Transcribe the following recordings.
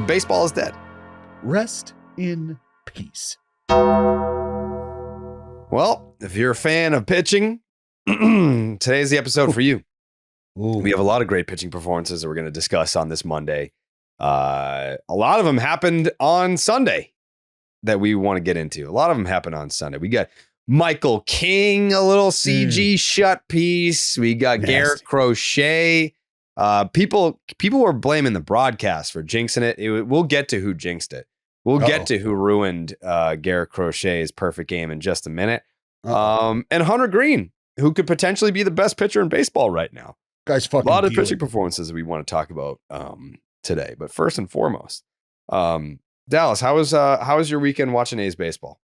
baseball is dead. Rest in peace. Well, if you're a fan of pitching, today's the episode for you. Ooh. We have a lot of great pitching performances that we're going to discuss on this Monday. A lot of them happened on Sunday that we want to get into. A lot of them happened on Sunday. We got Michael King, a little CG shut piece. We got Garrett Crochet. People were blaming the broadcast for jinxing it. We'll get to who jinxed it. We'll get to who ruined Garrett Crochet's perfect game in just a minute. And Hunter Greene, who could potentially be the best pitcher in baseball right now. Guy's fucking a lot of dealing. pitching performances that we want to talk about today. But first and foremost, Dallas, how was your weekend watching A's baseball?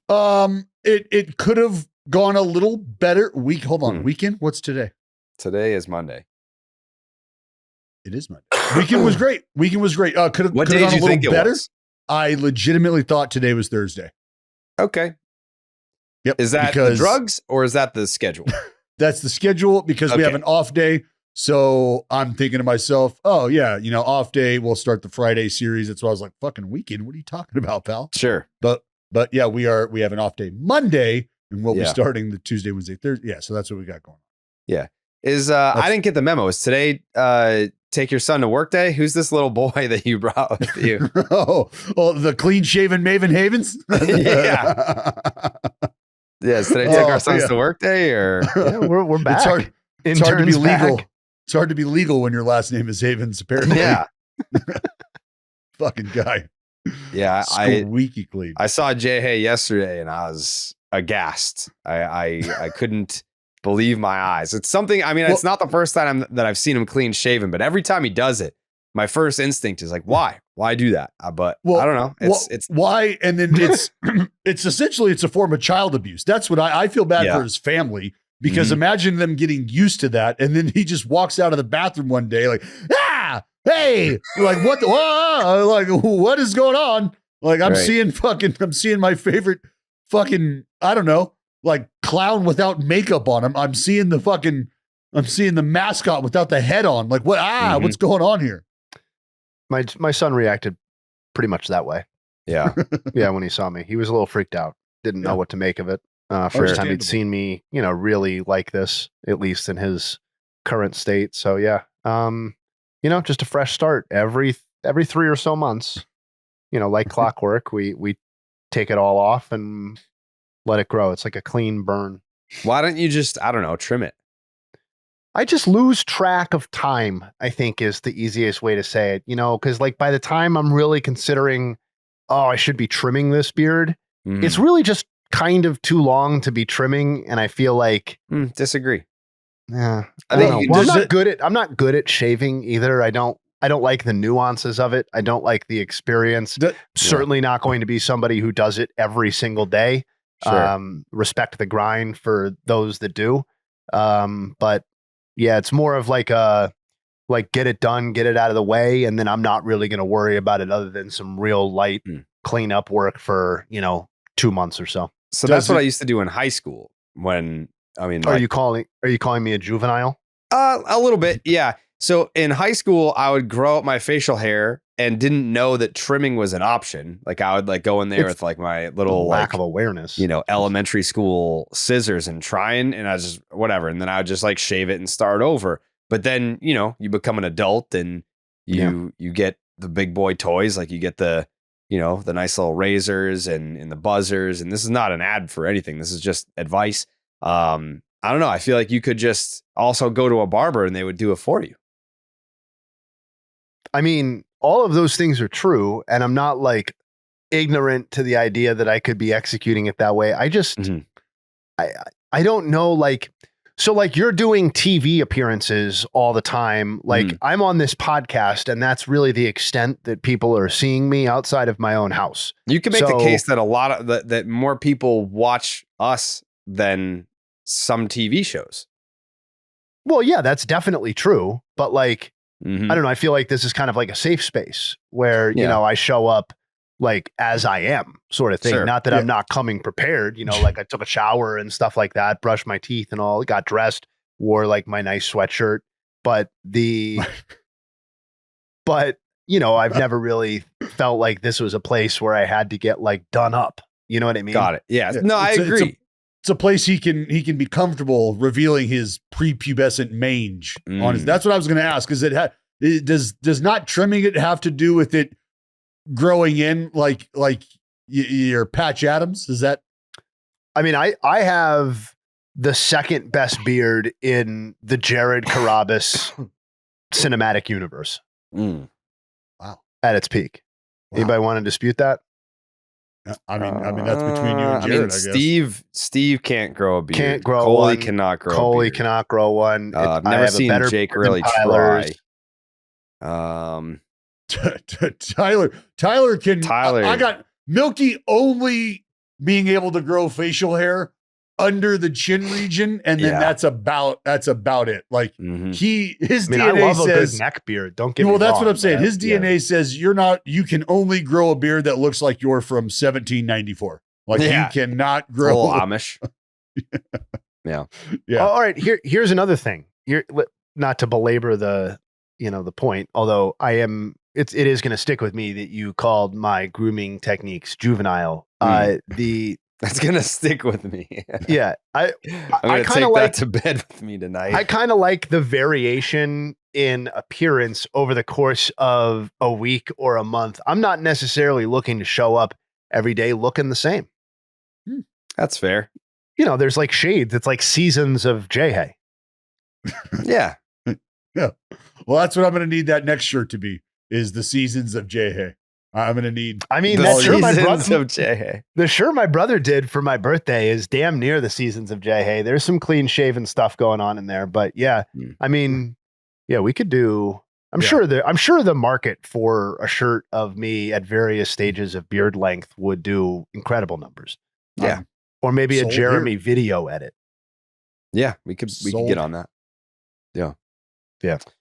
It could have gone a little better. Weekend? What's today? Today is Monday. It is Monday. Weekend was great. Could have What gone day a did you little think it better. was? I legitimately thought today was Thursday. Okay. Yep. Is that the drugs or is that the schedule? That's the schedule because we have an off day. So I'm thinking to myself, oh yeah, off day, we'll start the Friday series. That's why I was like, fucking weekend. What are you talking about, pal? Sure. But yeah, we have an off day Monday and we'll be starting the Tuesday, Wednesday, Thursday. Yeah. So that's what we got going on. Yeah. I didn't get the memo. Is today take your son to work day? Who's this little boy that you brought with you? The clean shaven Maven Havens. Yeah. Is today take our sons to work day or we're back. It's hard to be legal. It's hard to be legal when your last name is Havens, apparently. Yeah. Fucking guy. Yeah. Squeaky clean. I saw JayHay yesterday and I was aghast. I couldn't believe my eyes. It's something, it's not the first time that I've seen him clean shaven, but every time he does it, my first instinct is like, why do that? But I don't know. It's why. And then it's essentially, it's a form of child abuse. That's what I feel bad for his family, because imagine them getting used to that. And then he just walks out of the bathroom one day like, hey, like what what is going on? Like I'm seeing my favorite fucking, I don't know, like clown without makeup on him. I'm seeing the mascot without the head on. Like what? What's going on here? My son reacted pretty much that way. Yeah. Yeah. When he saw me, he was a little freaked out. Didn't know what to make of it. First time he'd seen me, really like this, at least in his current state. So yeah. Just a fresh start every 3 or so months, like clockwork, we take it all off and let it grow. It's like a clean burn. Why don't you just, I don't know, trim it? I just lose track of time, I think is the easiest way to say it, because like by the time I'm really considering, I should be trimming this beard, it's really just kind of too long to be trimming. And I feel like disagree. Yeah. I'm not good at shaving either. I don't like the nuances of it. I don't like the experience. Certainly not going to be somebody who does it every single day. Sure. Respect the grind for those that do. But yeah, it's more of like get it done, get it out of the way. And then I'm not really going to worry about it other than some real light cleanup work for, 2 months or so. So that's what I used to do in high school when, are you calling me a juvenile? A little bit. Yeah. So in high school, I would grow up my facial hair and didn't know that trimming was an option. Like I would go in there with like my little lack of awareness, elementary school scissors and trying, and I just whatever. And then I would just like shave it and start over. But then, you become an adult and you get the big boy toys. Like you get the nice little razors and the buzzers. And this is not an ad for anything. This is just advice. I don't know. I feel like you could just also go to a barber and they would do it for you. All of those things are true. And I'm not like ignorant to the idea that I could be executing it that way. I just, I don't know. So you're doing TV appearances all the time. I'm on this podcast and that's really the extent that people are seeing me outside of my own house. You can make the case that a lot of that more people watch us than some TV shows. Well, yeah, that's definitely true. But I don't know. I feel like this is kind of like a safe space where, I show up as I am sort of thing. Sure. Not that I'm not coming prepared, I took a shower and stuff like that, brushed my teeth and all, got dressed, wore my nice sweatshirt. But I've never really felt like this was a place where I had to get like done up. You know what I mean? Got it. Yeah. No, I agree. It's a place he can be comfortable revealing his prepubescent mange on his. That's what I was going to ask. Is does not trimming it have to do with it growing in like your Patch Adams? Is that? I mean, I have the second best beard in the Jared Carabas cinematic universe. Wow. At its peak. Wow. Anybody want to dispute that? I mean, that's between you and Jared, I guess. Steve can't grow a beard. Can't grow Coley one. cannot grow Coley a beard. cannot grow one. I've never seen Jake really try. Tyler can. I got Milky only being able to grow facial hair under the chin region, and then that's about it. Like his DNA I love says a good neck beard. Don't get me wrong. Well, that's what I'm saying. His DNA says you can only grow a beard that looks like you're from 1794. Like you cannot grow Amish. Yeah. All right. Here's another thing. Not to belabor the point, although it is going to stick with me that you called my grooming techniques juvenile. That's gonna stick with me. Yeah, I'm gonna take that to bed with me tonight. I kind of like the variation in appearance over the course of a week or a month. I'm not necessarily looking to show up every day looking the same. That's fair. There's like shades. It's like seasons of JayHay. Yeah. Yeah. Well, that's what I'm gonna need that next shirt to be. Is the seasons of JayHay. I'm going to need. I mean, the seasons of JayHay. The shirt my brother did for my birthday is damn near the seasons of JayHay. There's some clean shaven stuff going on in there, but I mean, we could do. I'm sure the market for a shirt of me at various stages of beard length would do incredible numbers. Yeah, or maybe a Jeremy video edit. Yeah, we could get on that. Yeah,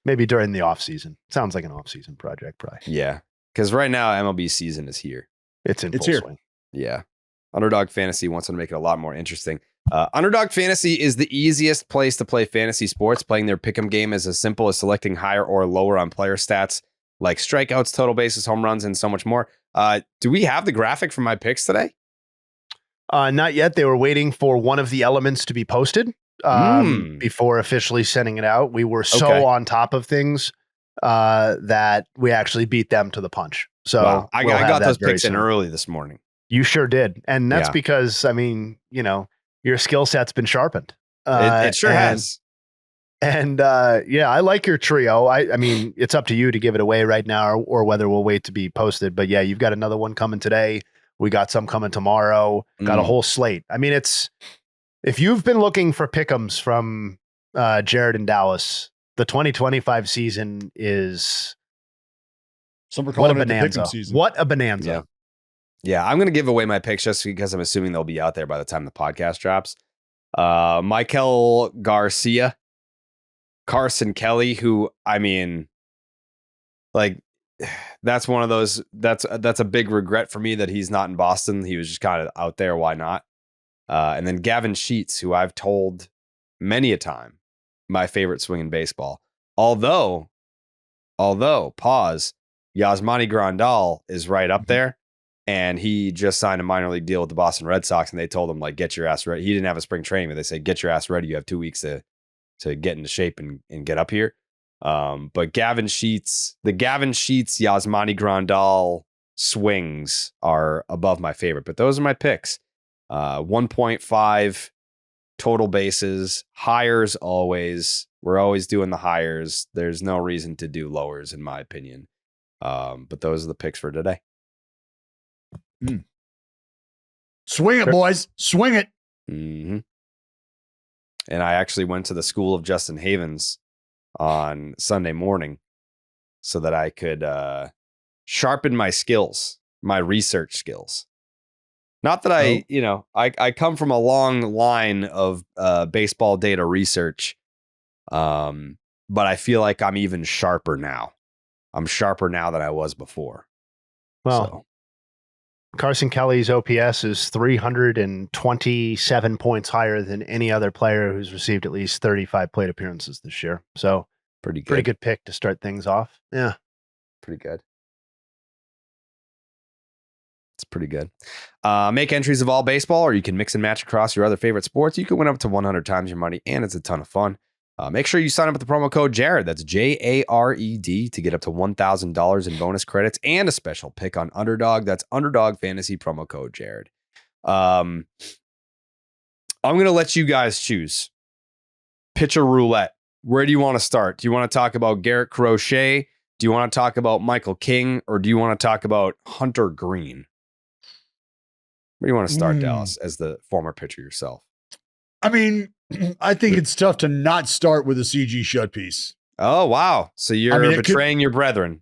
maybe during the off season. Sounds like an off season project, probably. Yeah. Because right now, MLB season is here. It's in full swing. Yeah. Underdog Fantasy wants to make it a lot more interesting. Underdog Fantasy is the easiest place to play fantasy sports. Playing their pick'em game is as simple as selecting higher or lower on player stats like strikeouts, total bases, home runs, and so much more. Do we have the graphic for my picks today? Not yet. They were waiting for one of the elements to be posted before officially sending it out. We were so on top of things that we actually beat them to the punch. So I got those picks in early this morning. You sure did. And that's because, I mean, your skill set's been sharpened. It sure has. And I like your trio. I mean, it's up to you to give it away right now or whether we'll wait to be posted. But yeah, you've got another one coming today. We got some coming tomorrow. Got a whole slate. I mean, if you've been looking for pick'ems from Jared and Dallas, the 2025 season is what a bonanza. What a bonanza. Yeah, I'm going to give away my picks just because I'm assuming they'll be out there by the time the podcast drops. Michael Garcia, Carson Kelly, who, I mean, like, that's one of those, that's a big regret for me that he's not in Boston. He was just kind of out there. Why not? And then Gavin Sheets, who I've told many a time, my favorite swing in baseball. Although, pause, Yasmani Grandal is right up there. And he just signed a minor league deal with the Boston Red Sox. And they told him, like, get your ass ready. He didn't have a spring training, but they said, get your ass ready. You have 2 weeks to get into shape and get up here. But Gavin Sheets, Yasmani Grandal swings are above my favorite. But those are my picks. 1.5 total bases, hires always. We're always doing the hires. There's no reason to do lowers, in my opinion. But those are the picks for today. Swing it, boys. Swing it. Mm-hmm. And I actually went to the school of Justin Havens on Sunday morning so that I could sharpen my skills, my research skills. Not that I come from a long line of baseball data research, but I feel like I'm even sharper now. I'm sharper now than I was before. Well, Carson Kelly's OPS is 327 points higher than any other player who's received at least 35 plate appearances this year. So pretty good pick to start things off. Yeah. Pretty good. pretty good. Make entries of all baseball, or you can mix and match across your other favorite sports. You can win up to 100 times your money, and it's a ton of fun. Make sure you sign up with the promo code Jared. That's JARED to get up to $1,000 in bonus credits and a special pick on Underdog. That's Underdog Fantasy promo code Jared. I'm going to let you guys choose. Pitcher roulette. Where do you want to start? Do you want to talk about Garrett Crochet? Do you want to talk about Michael King? Or do you want to talk about Hunter Greene? Where do you want to start, Dallas, as the former pitcher yourself? I mean, I think it's tough to not start with a CG shut piece. Oh, wow. So you're betraying your brethren.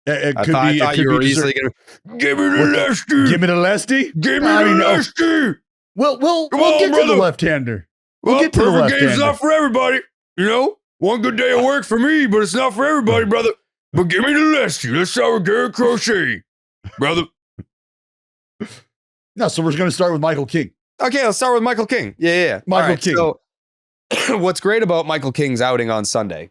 I thought you were easily going to give me the lefty. Give me the lefty? Give me the lefty. We'll get to the left-hander. We'll get to the left-hander. Game's not for everybody. You know, one good day of work for me, but it's not for everybody, brother. But give me the lefty. Let's start with Garrett Crochet, brother. No, so we're going to start with Michael King. Okay, let's start with Michael King. Yeah. Michael King. So what's great about Michael King's outing on Sunday,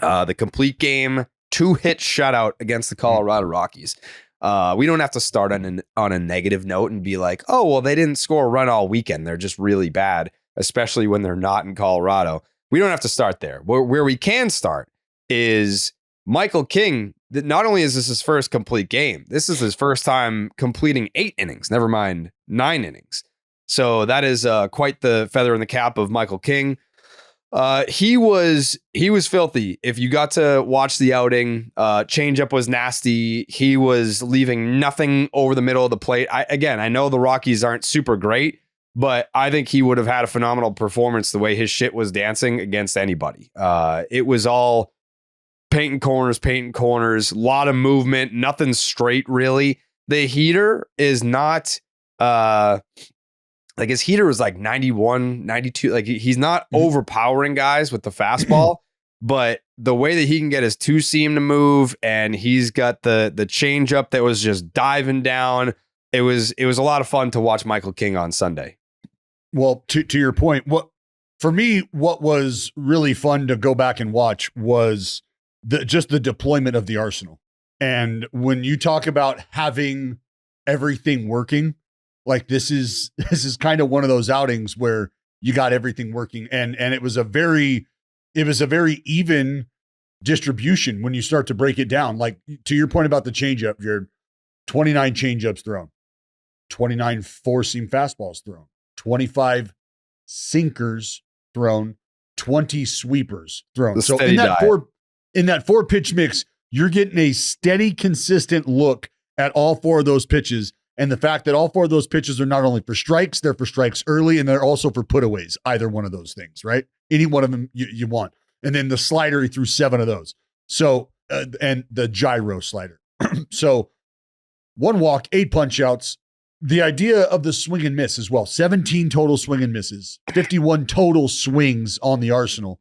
the complete game, 2-hit shutout against the Colorado Rockies. We don't have to start on a negative note and be like, oh, well, they didn't score a run all weekend. They're just really bad, especially when they're not in Colorado. We don't have to start there. Where we can start is Michael King. That not only is this his first complete game, this is his first time completing 8 innings, never mind 9 innings. So that is quite the feather in the cap of Michael King. He was filthy. If you got to watch the outing, changeup was nasty. He was leaving nothing over the middle of the plate. I know the Rockies aren't super great, but I think he would have had a phenomenal performance the way his shit was dancing against anybody. It was all painting corners, a lot of movement, nothing straight really. The heater is not like his heater was like 91, 92. Like he's not overpowering guys with the fastball, but the way that he can get his 2-seam to move, and he's got the changeup that was just diving down. It was a lot of fun to watch Michael King on Sunday. Well, to your point, what was really fun to go back and watch was just the deployment of the arsenal. And when you talk about having everything working, like this is kind of one of those outings where you got everything working, and it was a very even distribution when you start to break it down. Like to your point about the changeup, you're 29 changeups thrown, 29 4-seam fastballs thrown, 25 sinkers thrown, 20 sweepers thrown. So in that 4-pitch mix, you're getting a steady, consistent look at all 4 of those pitches. And the fact that all 4 of those pitches are not only for strikes, they're for strikes early, and they're also for putaways, either one of those things, right? Any one of them you want. And then the slider, he threw 7 of those. So, and the gyro slider. So 1 walk, 8 punch outs. The idea of the swing and miss as well. 17 total swing and misses, 51 total swings on the arsenal.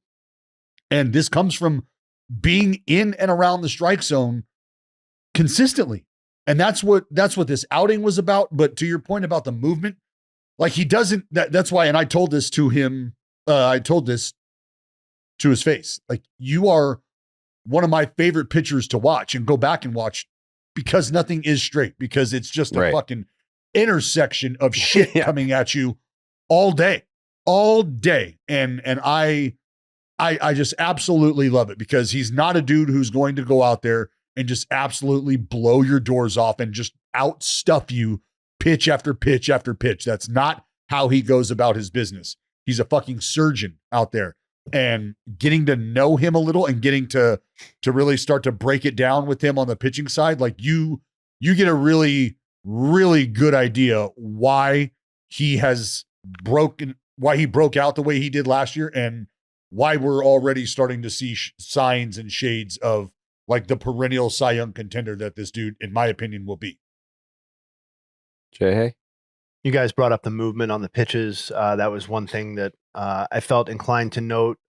And this comes from being in and around the strike zone consistently. And that's what this outing was about. But to your point about the movement, like he doesn't, that's why, and I told this to him, I told this to his face, like you are one of my favorite pitchers to watch and go back and watch, because nothing is straight, because it's just a fucking intersection of shit coming at you all day. And I just absolutely love it, because he's not a dude who's going to go out there and just absolutely blow your doors off and just outstuff you pitch after pitch after pitch. That's not how he goes about his business. He's a fucking surgeon out there, and getting to know him a little and getting to really start to break it down with him on the pitching side. Like you get a really, really good idea why he broke out the way he did last year, and why we're already starting to see signs and shades of like the perennial Cy Young contender that this dude, in my opinion, will be. JayHay? You guys brought up the movement on the pitches. That was one thing that I felt inclined to note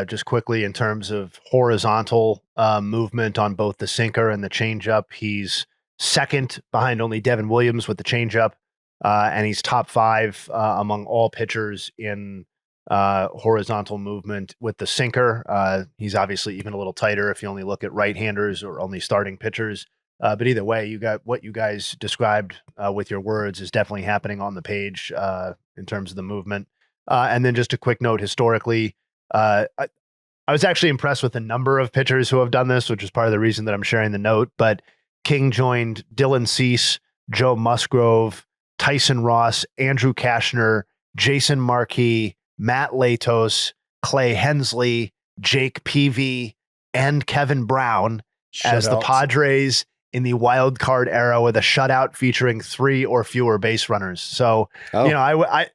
just quickly in terms of horizontal movement on both the sinker and the changeup. He's second behind only Devin Williams with the changeup, and he's top 5 among all pitchers in horizontal movement with the sinker. He's obviously even a little tighter if you only look at right-handers or only starting pitchers. But either way, you got what you guys described with your words is definitely happening on the page in terms of the movement. And then just a quick note historically, I was actually impressed with the number of pitchers who have done this, which is part of the reason that I'm sharing the note. But King joined Dylan Cease, Joe Musgrove, Tyson Ross, Andrew Kashner, Jason Markey, Matt Latos, Clay Hensley, Jake Peavy, and Kevin Brown as the Padres in the wild card era with a shutout featuring 3 or fewer base runners. So, I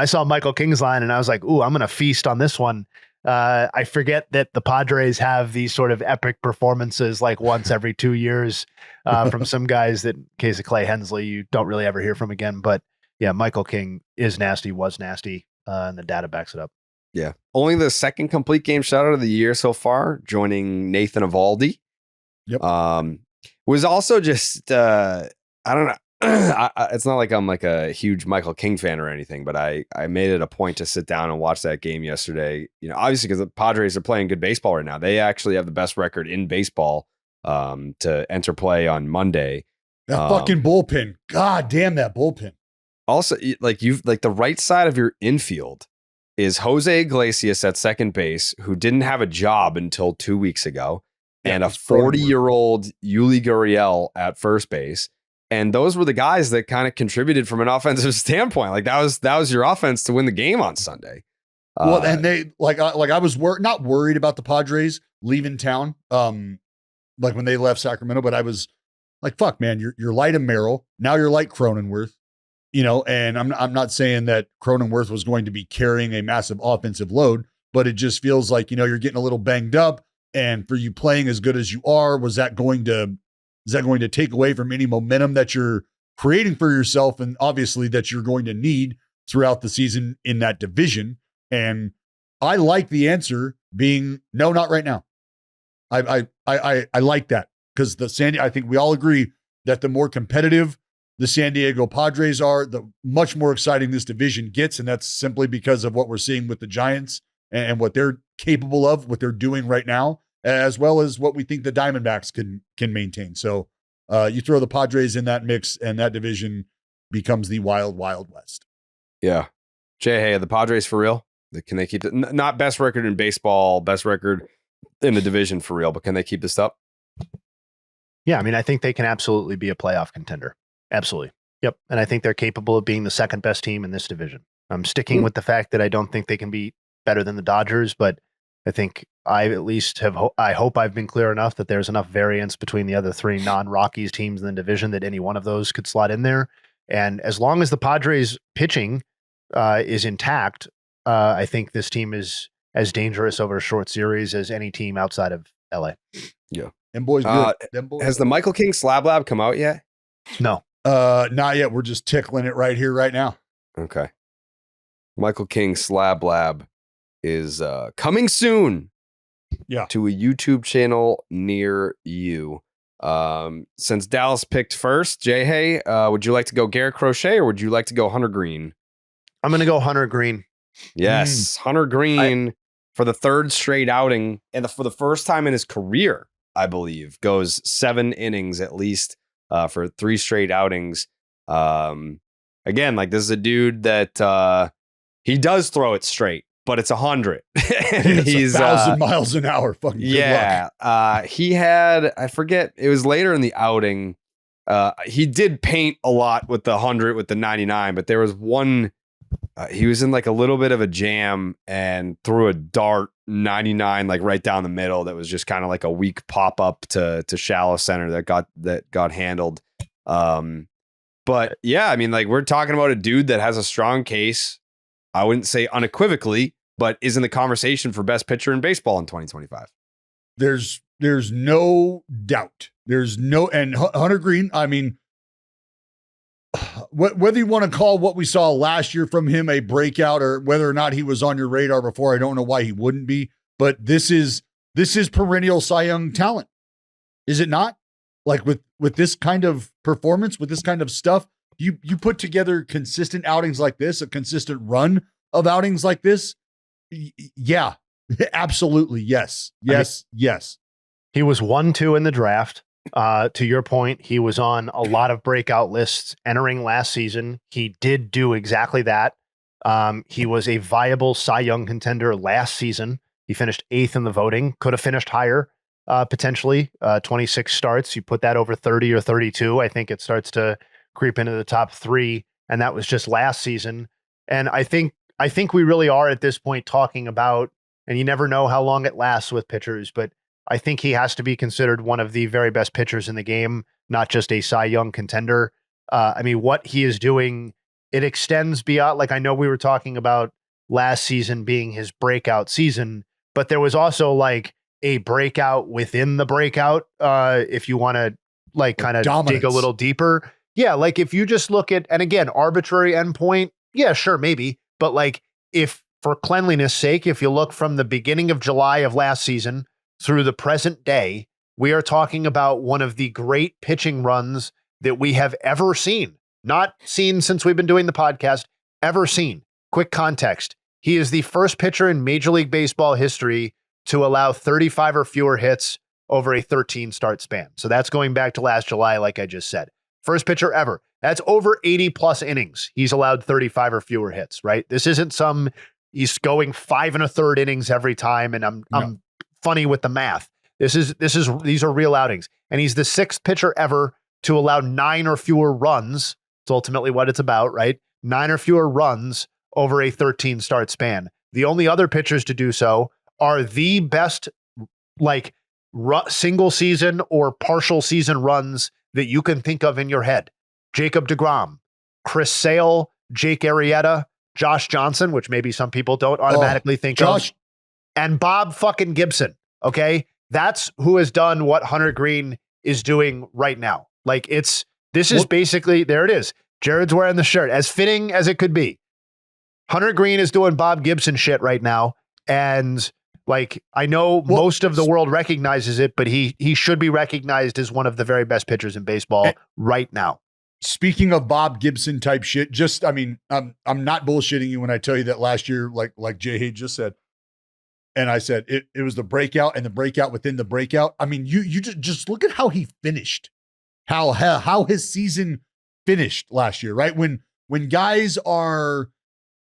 saw Michael King's line and I was like, ooh, I'm going to feast on this one. I forget that the Padres have these sort of epic performances like once every 2 years from some guys that, in case of Clay Hensley, you don't really ever hear from again. But yeah, Michael King is nasty, was nasty, and the data backs it up. Yeah. Only the second complete game shutout of the year so far, joining Nathan Eovaldi. Yep. Was also just, I don't know. It's not like I'm like a huge Michael King fan or anything, but I made it a point to sit down and watch that game yesterday. Obviously because the Padres are playing good baseball right now. They actually have the best record in baseball to enter play on Monday. That fucking bullpen. God damn that bullpen. Also, like the right side of your infield is Jose Iglesias at second base, who didn't have a job until 2 weeks ago, and a 40-year-old Yuli Gurriel at first base. And those were the guys that kind of contributed from an offensive standpoint. Like that was your offense to win the game on Sunday. Well, and they I was not worried about the Padres leaving town, like when they left Sacramento, but I was like, fuck, man, you're light of Merrill. Now you're like Cronenworth, and I'm not saying that Cronenworth was going to be carrying a massive offensive load, but it just feels like, you're getting a little banged up. And for you playing as good as you are, is that going to take away from any momentum that you're creating for yourself? And obviously that you're going to need throughout the season in that division. And I like the answer being no, not right now. I like that because I think we all agree that the more competitive the San Diego Padres are, the much more exciting this division gets. And that's simply because of what we're seeing with the Giants and what they're capable of, what they're doing right now, as well as what we think the Diamondbacks can maintain. So you throw the Padres in that mix and that division becomes the wild, wild west. Yeah. JayHay, are the Padres for real? Can they keep it? Not best record in baseball, best record in the division for real, but can they keep this up? Yeah. I mean, I think they can absolutely be a playoff contender. Absolutely. Yep. And I think they're capable of being the second best team in this division. I'm sticking with the fact that I don't think they can be better than the Dodgers, but I think I at least I hope I've been clear enough that there's enough variance between the other 3 non-Rockies teams in the division that any one of those could slot in there. And as long as the Padres pitching is intact, I think this team is as dangerous over a short series as any team outside of LA. Yeah. Them boys good. Has the Michael King Slab Lab come out yet? No. Not yet. We're just tickling it right here, right now. Okay. Michael King Slab Lab is coming soon to a YouTube channel near you. Since Dallas picked first, JayHay, would you like to go Garrett Crochet or would you like to go Hunter Greene? I'm going to go Hunter Greene. Yes, Hunter Greene for the 3rd straight outing and for the first time in his career, I believe, goes 7 innings at least for 3 straight outings. Again, like this is a dude that he does throw it straight, but it's 100. He's 1,000 miles an hour. Fucking good luck. He had, I forget, it was later in the outing. He did paint a lot with the 100 with the 99, but there was one. He was in like a little bit of a jam and threw a dart 99 like right down the middle. That was just kind of like a weak pop up to shallow center that got handled. But yeah, I mean, like we're talking about a dude that has a strong case. I wouldn't say unequivocally, but is in the conversation for best pitcher in baseball in 2025. There's no doubt. And Hunter Greene, I mean, whether you want to call what we saw last year from him a breakout or whether or not he was on your radar before, I don't know why he wouldn't be, but this is perennial Cy Young talent. Is it not? Like with this kind of performance, with this kind of stuff, you put together consistent outings like this, a consistent run of outings like this. Yeah, absolutely. Yes. Yes. Yes. He was 1-2 in the draft. To your point, he was on a lot of breakout lists entering last season. He did do exactly that. He was a viable Cy Young contender last season. He finished 8th in the voting, could have finished higher, potentially. 26 starts. You put that over 30 or 32, I think it starts to creep into the top 3. And that was just last season. And I think we really are at this point talking about, and you never know how long it lasts with pitchers, but I think he has to be considered one of the very best pitchers in the game, not just a Cy Young contender. I mean, what he is doing, it extends beyond, like, I know we were talking about last season being his breakout season, but there was also like a breakout within the breakout. If you want to like kind of dig a little deeper. Yeah. Like if you just look at, and again, arbitrary endpoint. Yeah, sure. Maybe. But like if for cleanliness sake, if you look from the beginning of July of last season through the present day, we are talking about one of the great pitching runs that we have ever seen. Not seen since we've been doing the podcast, ever seen. Quick context. He is the first pitcher in Major League Baseball history to allow 35 or fewer hits over a 13 start span. So that's going back to last July, like I just said. First pitcher ever. That's over 80 plus innings. He's allowed 35 or fewer hits, right? This isn't some, he's going 5 1/3 innings every time. And I'm funny with the math. These are real outings. And he's the 6th pitcher ever to allow 9 or fewer runs. It's ultimately what it's about, right? 9 or fewer runs over a 13 start span. The only other pitchers to do so are the best, like single season or partial season runs that you can think of in your head. Jacob deGrom, Chris Sale, Jake Arrieta, Josh Johnson, which maybe some people don't automatically think of, and Bob fucking Gibson. Okay. That's who has done what Hunter Greene is doing right now. Like this is basically, there it is. Jared's wearing the shirt, as fitting as it could be. Hunter Greene is doing Bob Gibson shit right now. And like, I know most of the world recognizes it, but he should be recognized as one of the very best pitchers in baseball right now. Speaking of Bob Gibson type shit, I mean, I'm not bullshitting you when I tell you that last year, like JayHay just said, and I said it was the breakout and the breakout within the breakout. I mean, you just look at how he finished, how his season finished last year, right? When guys are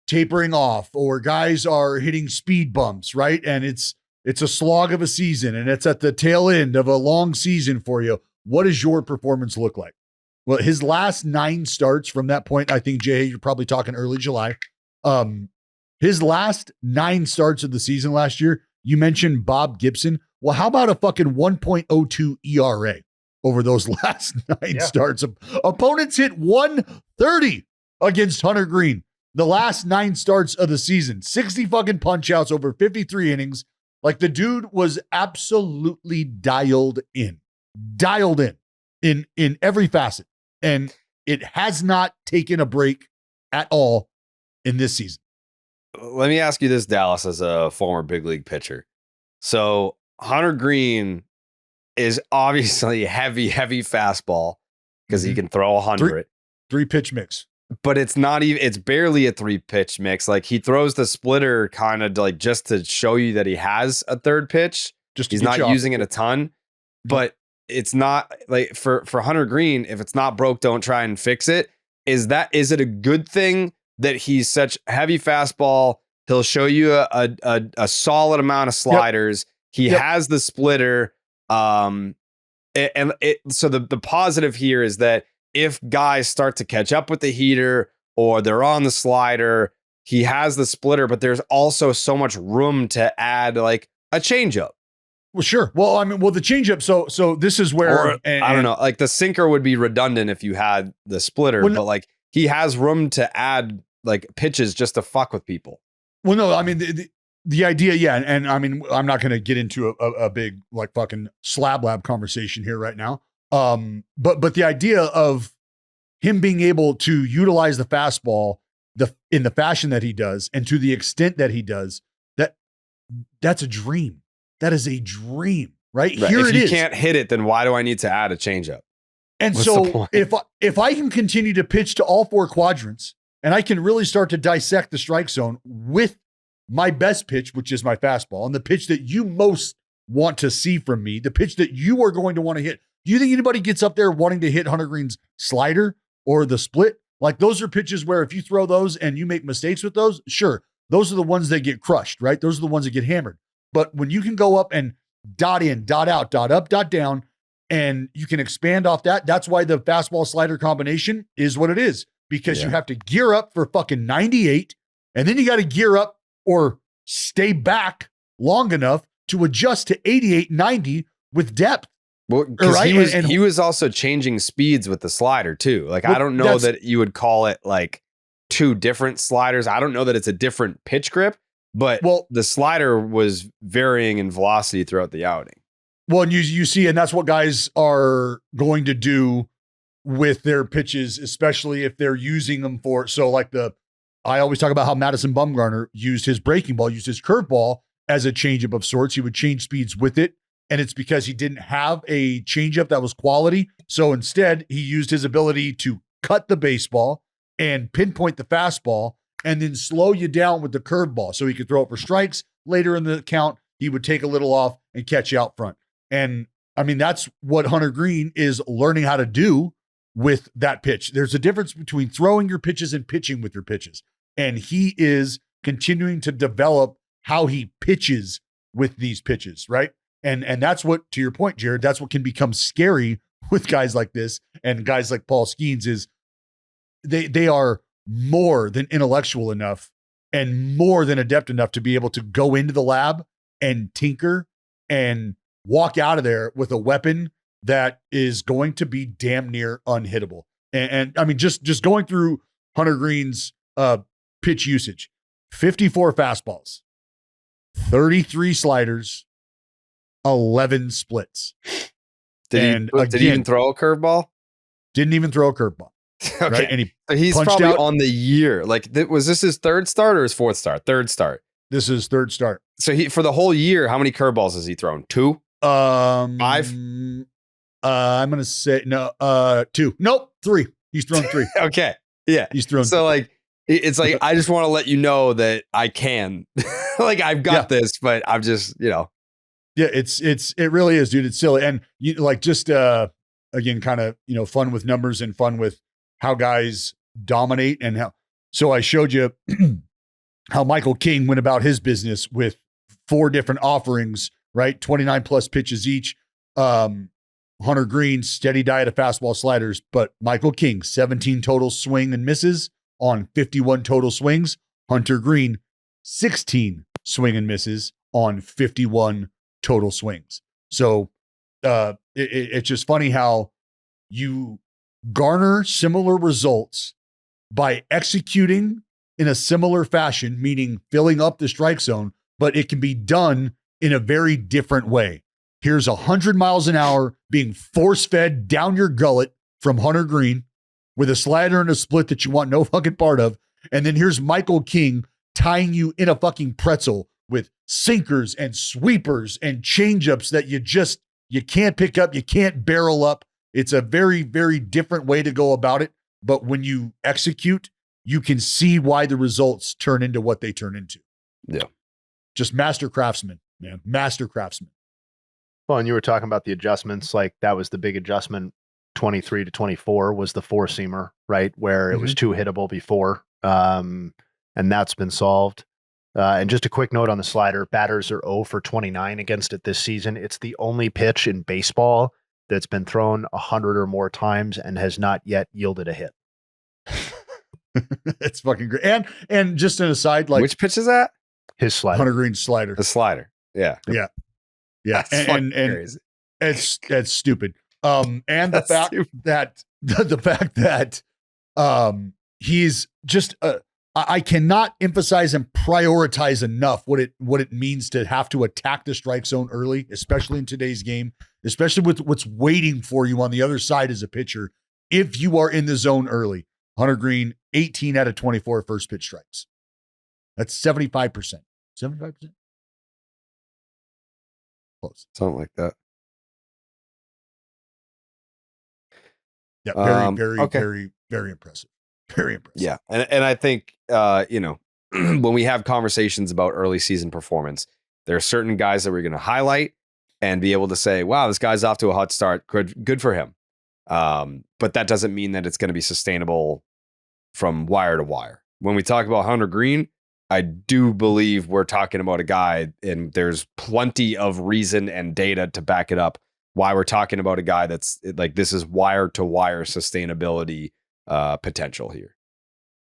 tapering off or guys are hitting speed bumps, right? And it's a slog of a season and it's at the tail end of a long season for you. What does your performance look like? Well, his last 9 starts from that point, I think, Jay, you're probably talking early July. His last 9 starts of the season last year, you mentioned Bob Gibson. Well, how about a fucking 1.02 ERA over those last 9 starts? Opponents hit 130 against Hunter Greene. The last 9 starts of the season, 60 fucking punch outs over 53 innings. Like the dude was absolutely dialed in every facet. And it has not taken a break at all in this season. Let me ask you this, Dallas, as a former big league pitcher. So Hunter Greene is obviously heavy fastball because he can throw 100. 3 pitch mix. But it's not even, it's barely a 3 pitch mix. Like he throws the splitter kind of like just to show you that he has a third pitch. He's not using it a ton, but it's not like for Hunter Greene, if it's not broke, don't try and fix it. Is it a good thing that he's such heavy fastball? He'll show you a solid amount of sliders. He has the splitter. So the positive here is that if guys start to catch up with the heater or they're on the slider, he has the splitter, but there's also so much room to add like a changeup. Well, sure. Well, I mean, the changeup. So this is where I don't know. Like the sinker would be redundant if you had the splitter, but like he has room to add like pitches just to fuck with people. Well, no, I mean the idea, yeah, and I mean I'm not going to get into a big like fucking slab lab conversation here right now. But the idea of him being able to utilize the fastball in the fashion that he does, and to the extent that he does, that's a dream. That is a dream, right? Here if it you is. Can't hit it, then why do I need to add a changeup? And what's so if I can continue to pitch to all 4 quadrants, and I can really start to dissect the strike zone with my best pitch, which is my fastball, and the pitch that you most want to see from me, the pitch that you are going to want to hit Do you think anybody gets up there wanting to hit Hunter Greene's slider or the split? Like those are pitches where if you throw those and you make mistakes with those, sure, those are the ones that get crushed, right? Those are the ones that get hammered. But when you can go up and dot in, dot out, dot up, dot down, and you can expand off that, that's why the fastball slider combination is what it is, because you have to gear up for fucking 98, and then you got to gear up or stay back long enough to adjust to 88, 90 with depth. Well, because he was also changing speeds with the slider too. Like, I don't know that you would call it like two different sliders. I don't know that it's a different pitch grip, but the slider was varying in velocity throughout the outing. Well, and you see, and that's what guys are going to do with their pitches, especially if they're using them for, so like I always talk about how Madison Bumgarner used his breaking ball, used his curveball as a changeup of sorts. He would change speeds with it. And it's because he didn't have a changeup that was quality. So instead, he used his ability to cut the baseball and pinpoint the fastball and then slow you down with the curveball so he could throw it for strikes. Later in the count, he would take a little off and catch you out front. And I mean, that's what Hunter Greene is learning how to do with that pitch. There's a difference between throwing your pitches and pitching with your pitches. And he is continuing to develop how he pitches with these pitches, right? And that's what, to your point, Jared, that's what can become scary with guys like this and guys like Paul Skeens is they are more than intellectual enough and more than adept enough to be able to go into the lab and tinker and walk out of there with a weapon that is going to be damn near unhittable. And I mean, just going through Hunter Greene's pitch usage, 54 fastballs, 33 sliders, 11 splits. Did he even throw a curveball? Didn't even throw a curveball. Okay. Right? And he's probably on the year. Like, was this his third start or his fourth start? Third start. This is third start. So for the whole year, how many curveballs has he thrown? 2? 5? I'm going to say, no, 2. Nope, 3. He's thrown 3. Okay. Yeah. He's thrown 3. So like, it's like, I just want to let you know that I can. Like, I've got this, but I'm just, Yeah, it really is, dude. It's silly. And you like just again, kind of, fun with numbers and fun with how guys dominate and how. So I showed you how Michael King went about his business with 4 different offerings, right? 29 plus pitches each. Hunter Greene, steady diet of fastball sliders, but Michael King, 17 total swing and misses on 51 total swings. Hunter Greene, 16 swing and misses on 51 total swings. So it's just funny how you garner similar results by executing in a similar fashion, meaning filling up the strike zone, but it can be done in a very different way. Here's 100 miles an hour being force-fed down your gullet from Hunter Greene with a slider and a split that you want no fucking part of. And then here's Michael King tying you in a fucking pretzel with sinkers and sweepers and changeups that you can't pick up, you can't barrel up. It's a very, very different way to go about it. But when you execute, you can see why the results turn into what they turn into. Yeah. Just master craftsman, man. Master craftsman. Well, and you were talking about the adjustments, like that was the big adjustment. 23 to 24 was the 4-seamer, right? Where it was 2 hittable before. And that's been solved. And just a quick note on the slider, batters are 0 for 29 against it this season. It's the only pitch in baseball that's been thrown 100 or more times and has not yet yielded a hit. It's fucking great. And just an aside, like, which pitch is that? His slider. Hunter Greene's slider. The slider. Yeah. Yeah. Yeah. That's and crazy. It's stupid. And the fact that he's just I cannot emphasize and prioritize enough what it means to have to attack the strike zone early, especially in today's game, especially with what's waiting for you on the other side as a pitcher. If you are in the zone early, Hunter Greene, 18 out of 24 first pitch strikes. That's 75%. 75%? Close. Something like that. Yeah, very, very impressive. Very impressive. Yeah. And I think, when we have conversations about early season performance, there are certain guys that we're going to highlight and be able to say, wow, this guy's off to a hot start. Good for him. But that doesn't mean that it's going to be sustainable from wire to wire. When we talk about Hunter Greene, I do believe we're talking about a guy, and there's plenty of reason and data to back it up, why we're talking about a guy that's like, this is wire to wire sustainability potential here.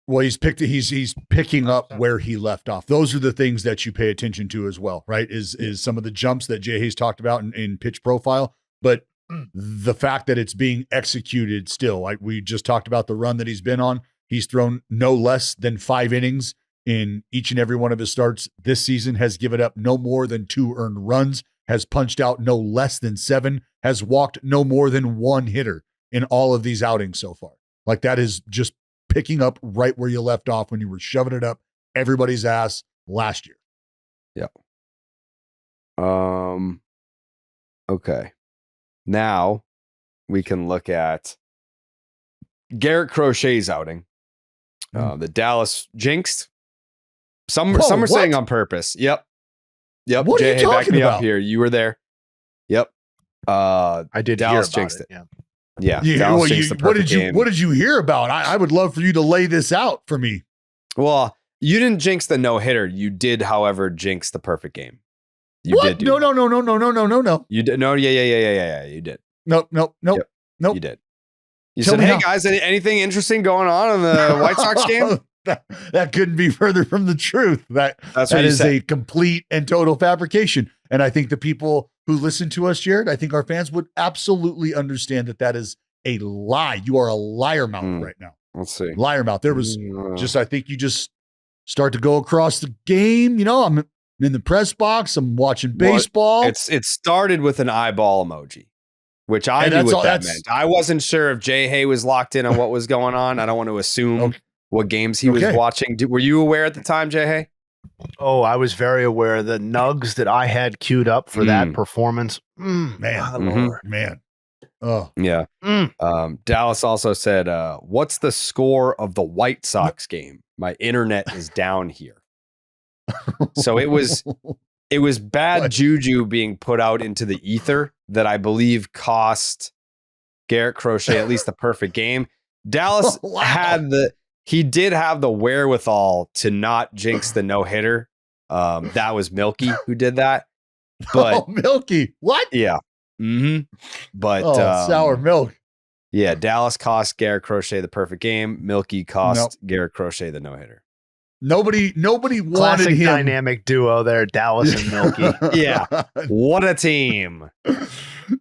Well, he's picking up where he left off. Those are the things that you pay attention to as well, right? Is some of the jumps that JayHay's talked about in pitch profile, but the fact that it's being executed still, like we just talked about the run that he's been on. He's thrown no less than 5 innings in each and every one of his starts this season, has given up no more than 2 earned runs, has punched out no less than 7, has walked no more than 1 hitter in all of these outings so far. Like, that is just picking up right where you left off when you were shoving it up everybody's ass last year. Yeah. Okay. Now we can look at Garrett Crochet's outing. The Dallas jinxed. Some are saying on purpose. Yep. What are you talking back me about? up here. You were there. Yep. I did. Dallas hear about jinxed it. Yeah. What did you hear about? I would love for you to lay this out for me. Well, you didn't jinx the no-hitter. You did, however, jinx the perfect game. You what? did. No. You did. No. Yeah. You did. Nope. You did. You said, hey guys, anything interesting going on in the White Sox game? That couldn't be further from the truth. That is a complete and total fabrication. And I think the people who listen to us, Jared, I think our fans would absolutely understand that is a lie. You are a liar mouth right now. Let's see. Liar mouth. There was I think you just start to go across the game. You know, I'm in the press box. I'm watching baseball. It started with an eyeball emoji, which I knew what that meant. I wasn't sure if JayHay was locked in on what was going on. I don't want to assume what games he was watching. Were you aware at the time, JayHay? Oh, I was very aware. The nugs that I had queued up for that performance. Man. Oh, yeah. Dallas also said, what's the score of the White Sox game? My internet is down here. So it was bad juju being put out into the ether that I believe cost Garrett Crochet at least the perfect game. Dallas he did have the wherewithal to not jinx the no-hitter. That was Milky who did that. But Milky, what? Yeah. But sour milk. Yeah, Dallas cost Garrett Crochet the perfect game. Milky cost Garrett Crochet the no-hitter. Nobody wanted Classic him. Dynamic duo there, Dallas and Milky. Yeah. What a team.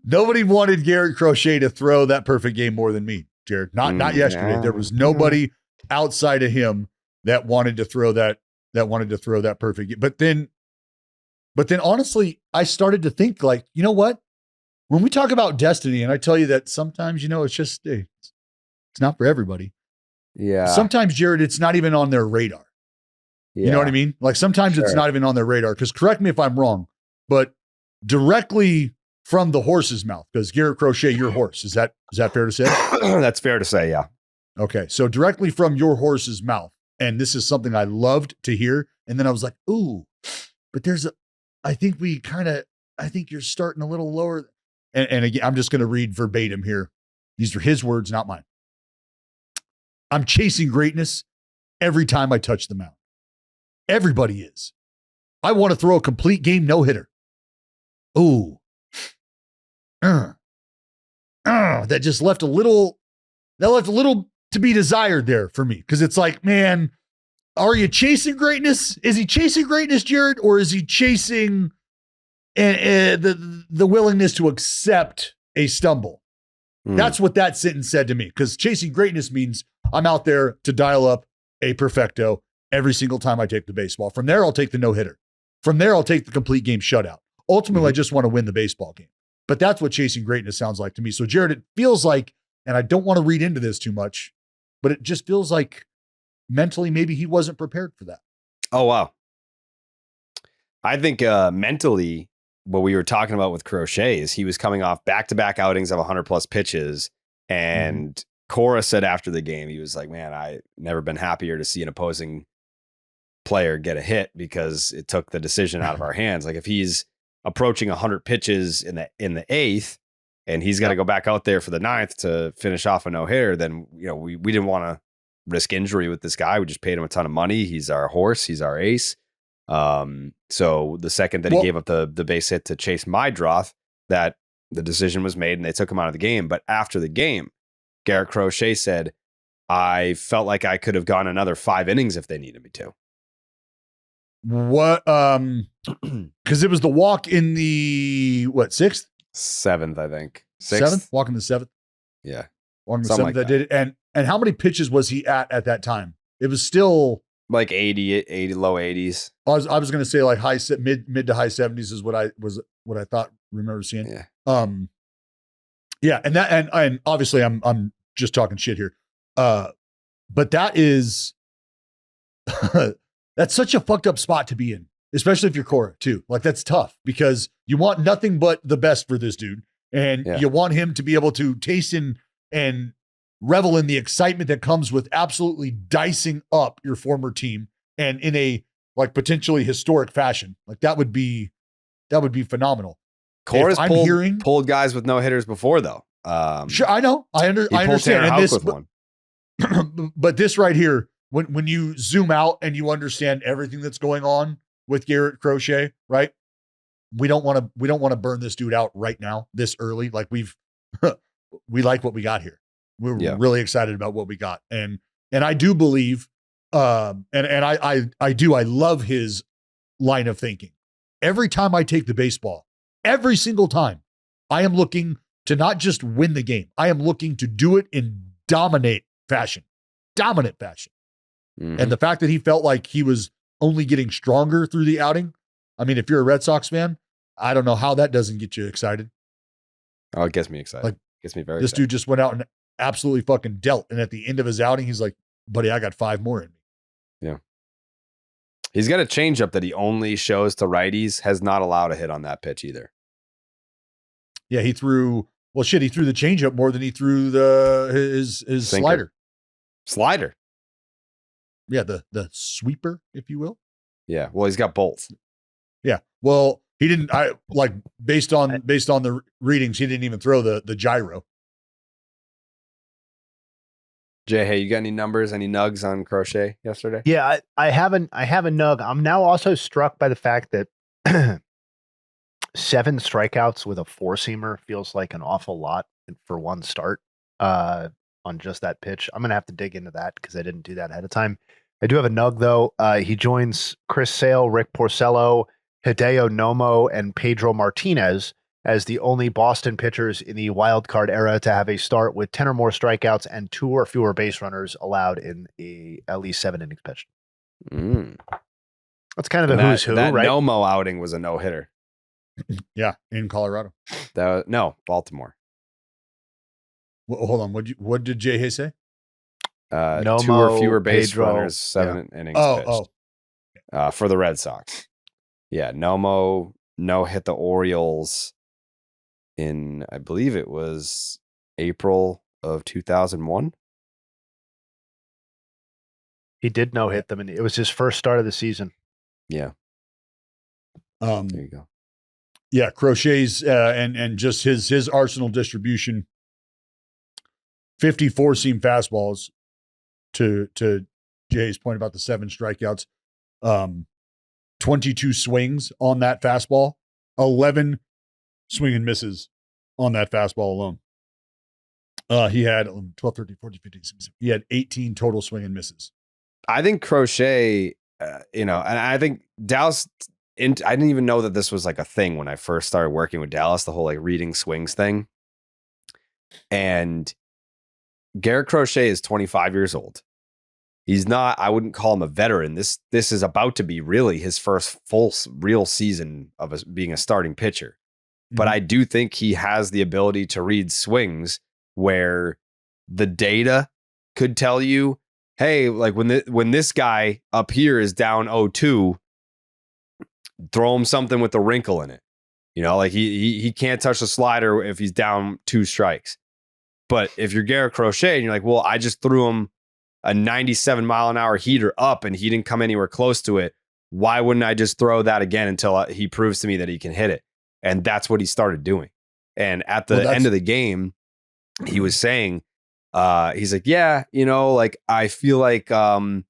Nobody wanted Garrett Crochet to throw that perfect game more than me, Jared. Not yesterday. Yeah. There was nobody outside of him that wanted to throw that perfect game. But then honestly, I started to think, like, you know what? When we talk about destiny, and I tell you that sometimes, you know, it's just it's not for everybody. Yeah. Sometimes, Jared, it's not even on their radar. Yeah. You know what I mean? Like, sometimes it's not even on their radar. Because correct me if I'm wrong, but directly from the horse's mouth, because Garrett Crochet, your horse, is that fair to say? That's fair to say, yeah. Okay, so directly from your horse's mouth, and this is something I loved to hear. And then I was like, ooh, but I think you're starting a little lower. And again, I'm just going to read verbatim here. These are his words, not mine. I'm chasing greatness every time I touch the mound. Everybody is. I want to throw a complete game no-hitter. Ooh. That just left a little to be desired there for me. Because it's like, man, are you chasing greatness? Is he chasing greatness, Jared? Or is he chasing the willingness to accept a stumble? That's what that sentence said to me. Because chasing greatness means I'm out there to dial up a perfecto every single time I take the baseball. From there, I'll take the no-hitter. From there, I'll take the complete game shutout. Ultimately, I just want to win the baseball game. But that's what chasing greatness sounds like to me. So, Jared, it feels like, and I don't want to read into this too much, but it just feels like mentally maybe he wasn't prepared for that. Oh, wow. I think mentally, what we were talking about with Crochet is he was coming off back-to-back outings of 100-plus pitches. And Cora said after the game, he was like, man, I've never been happier to see an opposing player get a hit because it took the decision out of our hands. Like, if he's approaching 100 pitches in the eighth, and he's got to go back out there for the ninth to finish off a no-hitter, then, we didn't want to risk injury with this guy. We just paid him a ton of money. He's our horse. He's our ace. So the second that he gave up the base hit to Chase Mydroth, that the decision was made and they took him out of the game. But after the game, Garrett Crochet said, I felt like I could have gone another 5 innings if they needed me to. What? Because it was the walk in the sixth? 7th, I think. 7th? Walk in the 7th? Yeah. Walk in the 7th that did it. And how many pitches was he at that time? It was still like 80, low 80s. I was going to say like mid to high 70s is what I thought remember seeing. Yeah. Yeah, and obviously I'm just talking shit here. But that is that's such a fucked up spot to be in, especially if you're Cora too. Like that's tough because you want nothing but the best for this dude. And you want him to be able to taste and revel in the excitement that comes with absolutely dicing up your former team and in a like potentially historic fashion. Like that would be phenomenal. Cora's pulled guys with no hitters before though. Sure, I know. I understand. And this, but this right here, when you zoom out and you understand everything that's going on with Garrett Crochet, right? We don't want to burn this dude out right now, this early. Like we like what we got here. We're really excited about what we got. And I do believe, I love his line of thinking. Every time I take the baseball, every single time, I am looking to not just win the game. I am looking to do it in dominant fashion. Mm-hmm. And the fact that he felt like he was only getting stronger through the outing. I mean, if you're a Red Sox fan, I don't know how that doesn't get you excited. Oh, it gets me excited. Like, gets me very This excited. dude just went out and absolutely fucking dealt. And at the end of his outing, he's like, buddy, I got 5 more in me. Yeah. He's got a changeup that he only shows to righties, has not allowed a hit on that pitch either. Yeah, he threw the changeup more than he threw his Sinker. Slider. Yeah, the sweeper, if you will. Yeah, well, he's got both. Yeah. Well, he didn't based on the readings, he didn't even throw the gyro. JayHay, you got any numbers, any nugs on Crochet yesterday? Yeah, I have a nug. I'm now also struck by the fact that 7 strikeouts with a 4-seamer feels like an awful lot for one start on just that pitch. I'm going to have to dig into that because I didn't do that ahead of time. I do have a nug, though. He joins Chris Sale, Rick Porcello, Hideo Nomo, and Pedro Martinez as the only Boston pitchers in the wild card era to have a start with 10 or more strikeouts and 2 or fewer base runners allowed in at least 7 innings pitched. That's kind of a who's who, that right? Nomo outing was a no-hitter. Yeah, in Colorado. Baltimore. Well, hold on. What did JayHay say? Nomo, 2 or fewer base Pedro, runners, 7 innings pitched. For the Red Sox. Yeah, Nomo hit the Orioles in, I believe it was April of 2001. He did hit them, and it was his first start of the season. Yeah. There you go. Yeah, Crochet's and just his arsenal distribution. 54 seam fastballs to Jay's point about the 7 strikeouts. 22 swings on that fastball, 11 swing and misses on that fastball alone. He had 12, 13, 14, 15, 16. He had 18 total swing and misses. I think Crochet, and I think Dallas, I didn't even know that this was like a thing when I first started working with Dallas, the whole like reading swings thing. And Garrett Crochet is 25 years old. He's not, I wouldn't call him a veteran. This is about to be really his first full real season of being a starting pitcher. Mm-hmm. But I do think he has the ability to read swings where the data could tell you, hey, like when this guy up here is down 0-2, throw him something with a wrinkle in it. Like he can't touch the slider if he's down 2 strikes. But if you're Garrett Crochet and you're like, well, I just threw him a 97 mile an hour heater up and he didn't come anywhere close to it, Why wouldn't I just throw that again until he proves to me that he can hit it? And that's what he started doing. And at the end of the game, he was saying, he's like, yeah, like I feel like I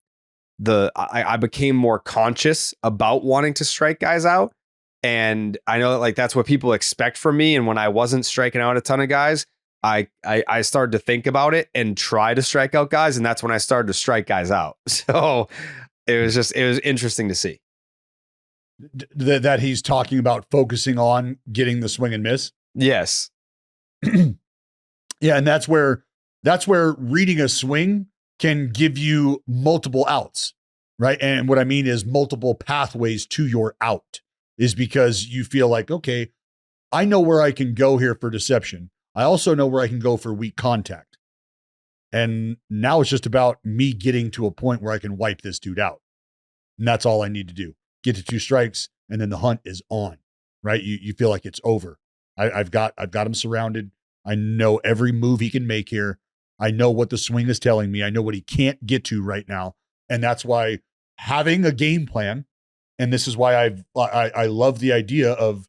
became more conscious about wanting to strike guys out. And I know that like that's what people expect from me. And when I wasn't striking out a ton of guys, I started to think about it and try to strike out guys. And that's when I started to strike guys out. So it was interesting to see. That he's talking about focusing on getting the swing and miss. Yes. Yeah. And that's where reading a swing can give you multiple outs, right? And what I mean is multiple pathways to your out is because you feel like, okay, I know where I can go here for deception. I also know where I can go for weak contact. And now it's just about me getting to a point where I can wipe this dude out. And that's all I need to do. Get to 2 strikes, and then the hunt is on, right? You feel like it's over. I've got him surrounded. I know every move he can make here. I know what the swing is telling me. I know what he can't get to right now. And that's why having a game plan, and this is why I love the idea of,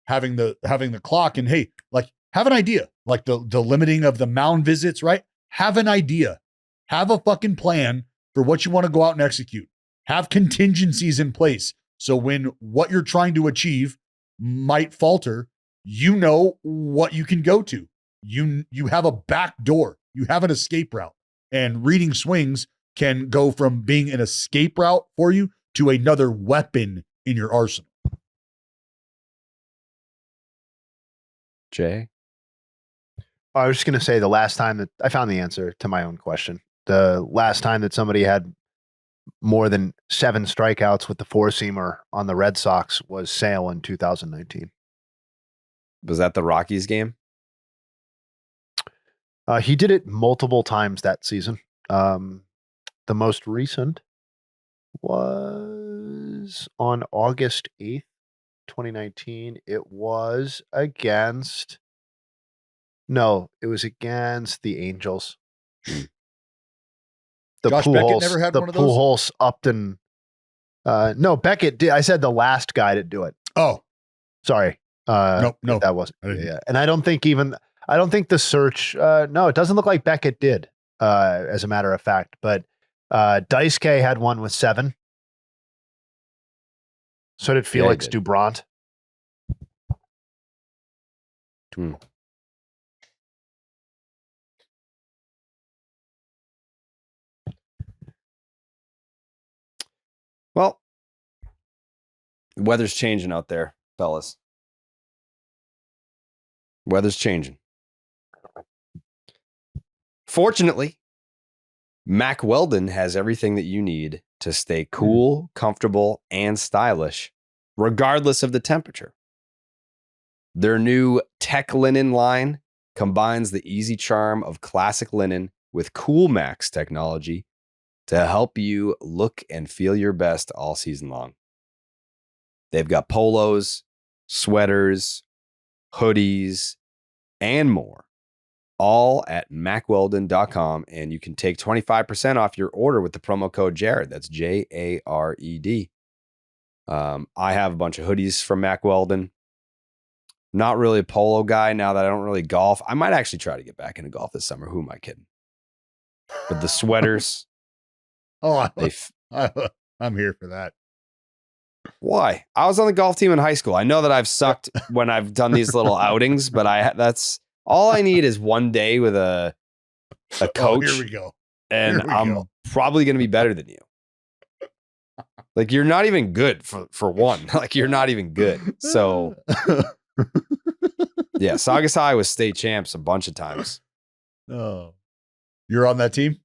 having the clock and, hey, like have an idea, like the limiting of the mound visits, right? Have an idea, have a fucking plan for what you want to go out and execute. Have contingencies in place. So when what you're trying to achieve might falter, you know what you can go to. You have a back door. You have an escape route. And reading swings can go from being an escape route for you to another weapon in your arsenal. Jay? I was just going to say the last time that I found the answer to my own question, the last time that somebody had more than 7 strikeouts with the 4-seamer on the Red Sox was Sale in 2019. Was that the Rockies game? He did it multiple times that season. The most recent was on August 8th, 2019. It was against the Angels. The Josh Beckett never had one of those? Pujols, Upton. No, Beckett did. I said the last guy to do it. Oh, sorry. No, that wasn't. Yeah, and I don't think the search. No, it doesn't look like Beckett did. As a matter of fact, but Daisuke had one with 7. So did Felix Dubront. Well, the weather's changing out there, fellas. Weather's changing. Fortunately, Mack Weldon has everything that you need to stay cool, comfortable, and stylish, regardless of the temperature. Their new Tech Linen line combines the easy charm of classic linen with Cool Max technology to help you look and feel your best all season long. They've got polos, sweaters, hoodies, and more, all at MackWeldon.com, and you can take 25% off your order with the promo code Jared. That's Jared. I have a bunch of hoodies from Mack Weldon. Not really a polo guy now that I don't really golf. I might actually try to get back into golf this summer. Who am I kidding? But the sweaters. I'm here for that. Why? I was on the golf team in high school. I know that I've sucked when I've done these little outings, but that's all I need is one day with a coach. Here we go. And I'm probably going to be better than you. Like, you're not even good for one. Like, you're not even good. So, yeah, Saugus High was state champs a bunch of times. Oh, you're on that team?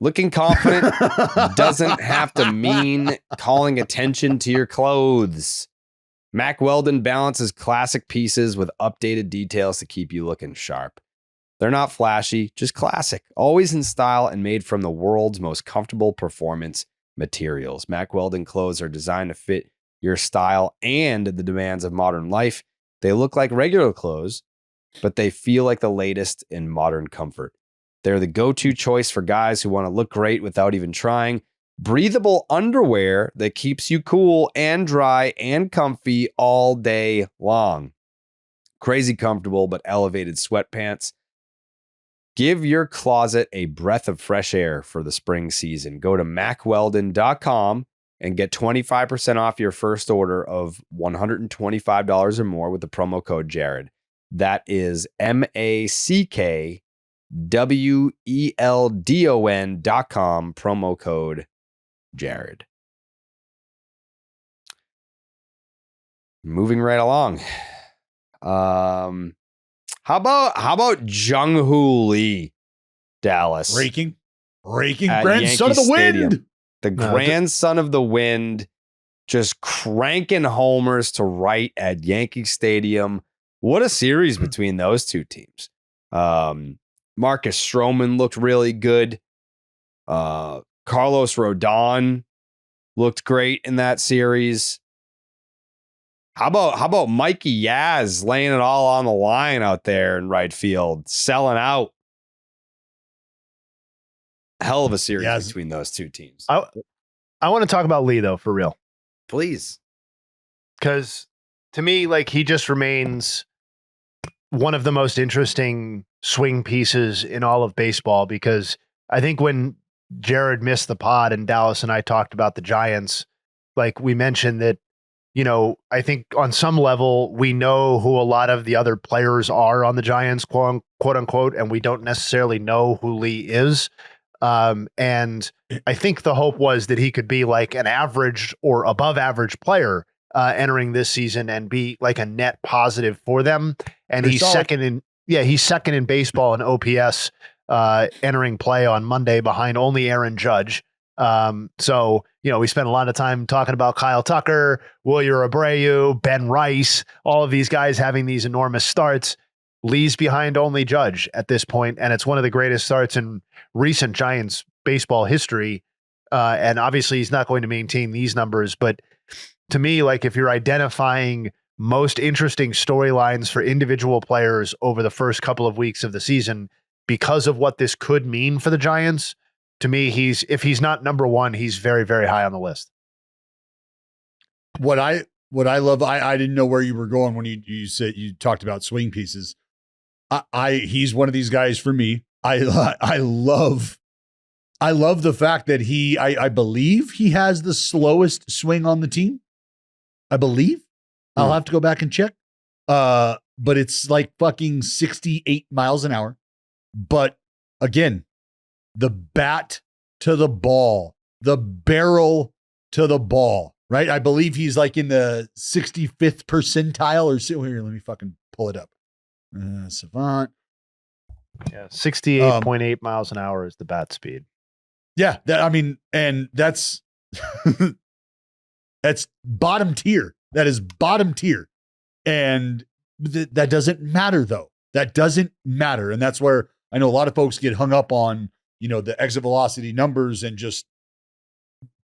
Looking confident doesn't have to mean calling attention to your clothes. Mack Weldon balances classic pieces with updated details to keep you looking sharp. They're not flashy, just classic, always in style and made from the world's most comfortable performance materials. Mack Weldon clothes are designed to fit your style and the demands of modern life. They look like regular clothes, but they feel like the latest in modern comfort. They're the go-to choice for guys who want to look great without even trying. Breathable underwear that keeps you cool and dry and comfy all day long. Crazy comfortable, but elevated sweatpants. Give your closet a breath of fresh air for the spring season. Go to macweldon.com and get 25% off your first order of $125 or more with the promo code Jared. That is MACKWELDON.com, promo code Jared. Moving right along. How about Jung-Hoo Lee, Dallas? Raking grandson of the wind. The grandson of the wind, just cranking homers to right at Yankee Stadium. What a series between those two teams. Marcus Stroman looked really good. Carlos Rodon looked great in that series. How about Mikey Yaz laying it all on the line out there in right field, selling out? Hell of a series between those two teams. I want to talk about Lee, though, for real. Please. Because to me, like, he just remains one of the most interesting swing pieces in all of baseball, because I think when Jared missed the pod and Dallas and I talked about the Giants, like, we mentioned that, you know, I think on some level, we know who a lot of the other players are on the Giants, quote unquote, and we don't necessarily know who Lee is. And I think the hope was that he could be like an average or above average player entering this season and be like a net positive for them. And he's second in baseball in OPS entering play on Monday behind only Aaron Judge. So, you know, we spent a lot of time talking about Kyle Tucker, Wilyer Abreu, Ben Rice, all of these guys having these enormous starts. Lee's behind only Judge at this point, and it's one of the greatest starts in recent Giants baseball history. And obviously he's not going to maintain these numbers, but to me, like, if you're identifying most interesting storylines for individual players over the first couple of weeks of the season, because of what this could mean for the Giants, to me, if he's not number one, he's very, very high on the list. What I love, I didn't know where you were going when you said you talked about swing pieces. He's one of these guys for me. I love the fact that I believe he has the slowest swing on the team. I believe. I'll have to go back and check. But it's like fucking 68 miles an hour. But again, the bat to the ball, the barrel to the ball, right? I believe he's like in the 65th percentile or so. Here, let me fucking pull it up. Savant. Yeah, 68.8 miles an hour is the bat speed. Yeah, and that's that's bottom tier. That is bottom tier. And that doesn't matter, though. That doesn't matter. And that's where I know a lot of folks get hung up on, you know, the exit velocity numbers and just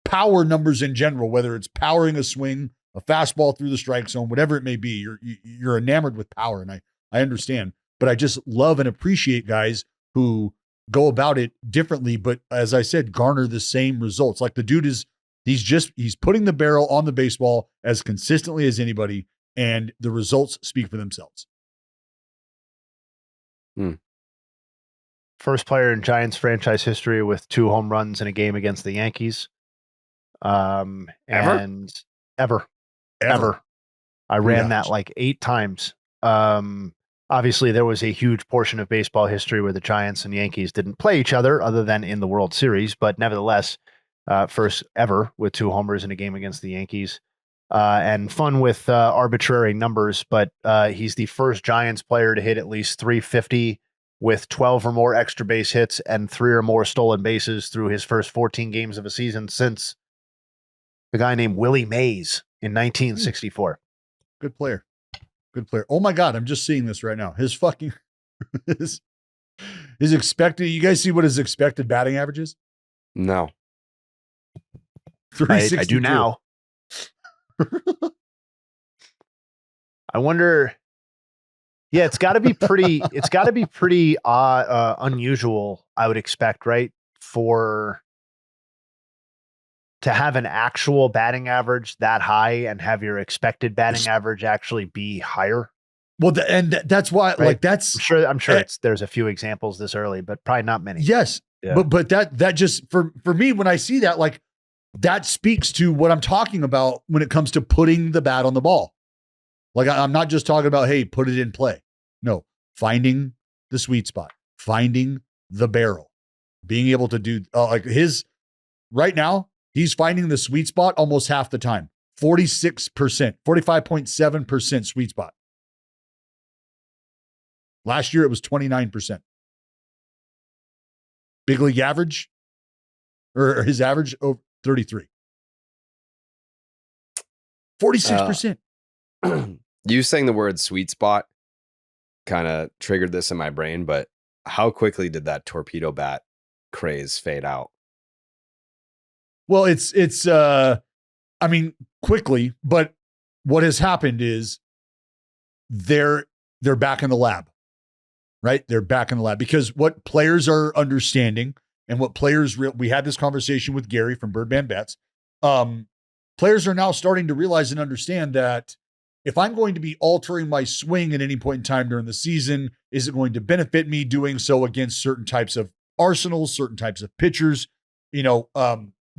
power numbers in general, whether it's powering a swing, a fastball through the strike zone, whatever it may be. You're enamored with power, and I understand. But I just love and appreciate guys who go about it differently, but as I said, garner the same results. Like the dude he's putting the barrel on the baseball as consistently as anybody, and the results speak for themselves. First player in Giants franchise history with 2 home runs in a game against the Yankees. Ever. I ran that like 8 times. Obviously, there was a huge portion of baseball history where the Giants and Yankees didn't play each other other than in the World Series, but nevertheless, first ever with 2 homers in a game against the Yankees. And fun with arbitrary numbers, but he's the first Giants player to hit at least 350 with 12 or more extra base hits and 3 or more stolen bases through his first 14 games of a season since the guy named Willie Mays in 1964. Good player. Good player. Oh my God, I'm just seeing this right now. His fucking his expected. You guys see what his expected batting average is? No. I do now. I wonder Yeah, it's got to be pretty. It's got to be pretty unusual, I would expect, right? To have an actual batting average that high and have your expected batting average actually be higher. Well, that's why, right? like, that's I'm sure there's a few examples this early, but probably not many. Yes, yeah. but that just for me, when I see that, like, that speaks to what I'm talking about when it comes to putting the bat on the ball. Like, I'm not just talking about, hey, put it in play. No, finding the sweet spot, finding the barrel, being able to do like right now, he's finding the sweet spot almost half the time. 46%, 45.7% sweet spot. Last year, it was 29%. Big league average, or his average, 33. 46%. You saying the word sweet spot kind of triggered this in my brain, but how quickly did that torpedo bat craze fade out? Well, it's I mean, quickly, but what has happened is they're back in the lab, right? They're back in the lab because what players are understanding and what players, we had this conversation with Gary from Birdman Bats. Players are now starting to realize and understand that if I'm going to be altering my swing at any point in time during the season, is it going to benefit me doing so against certain types of arsenals, certain types of pitchers? You know,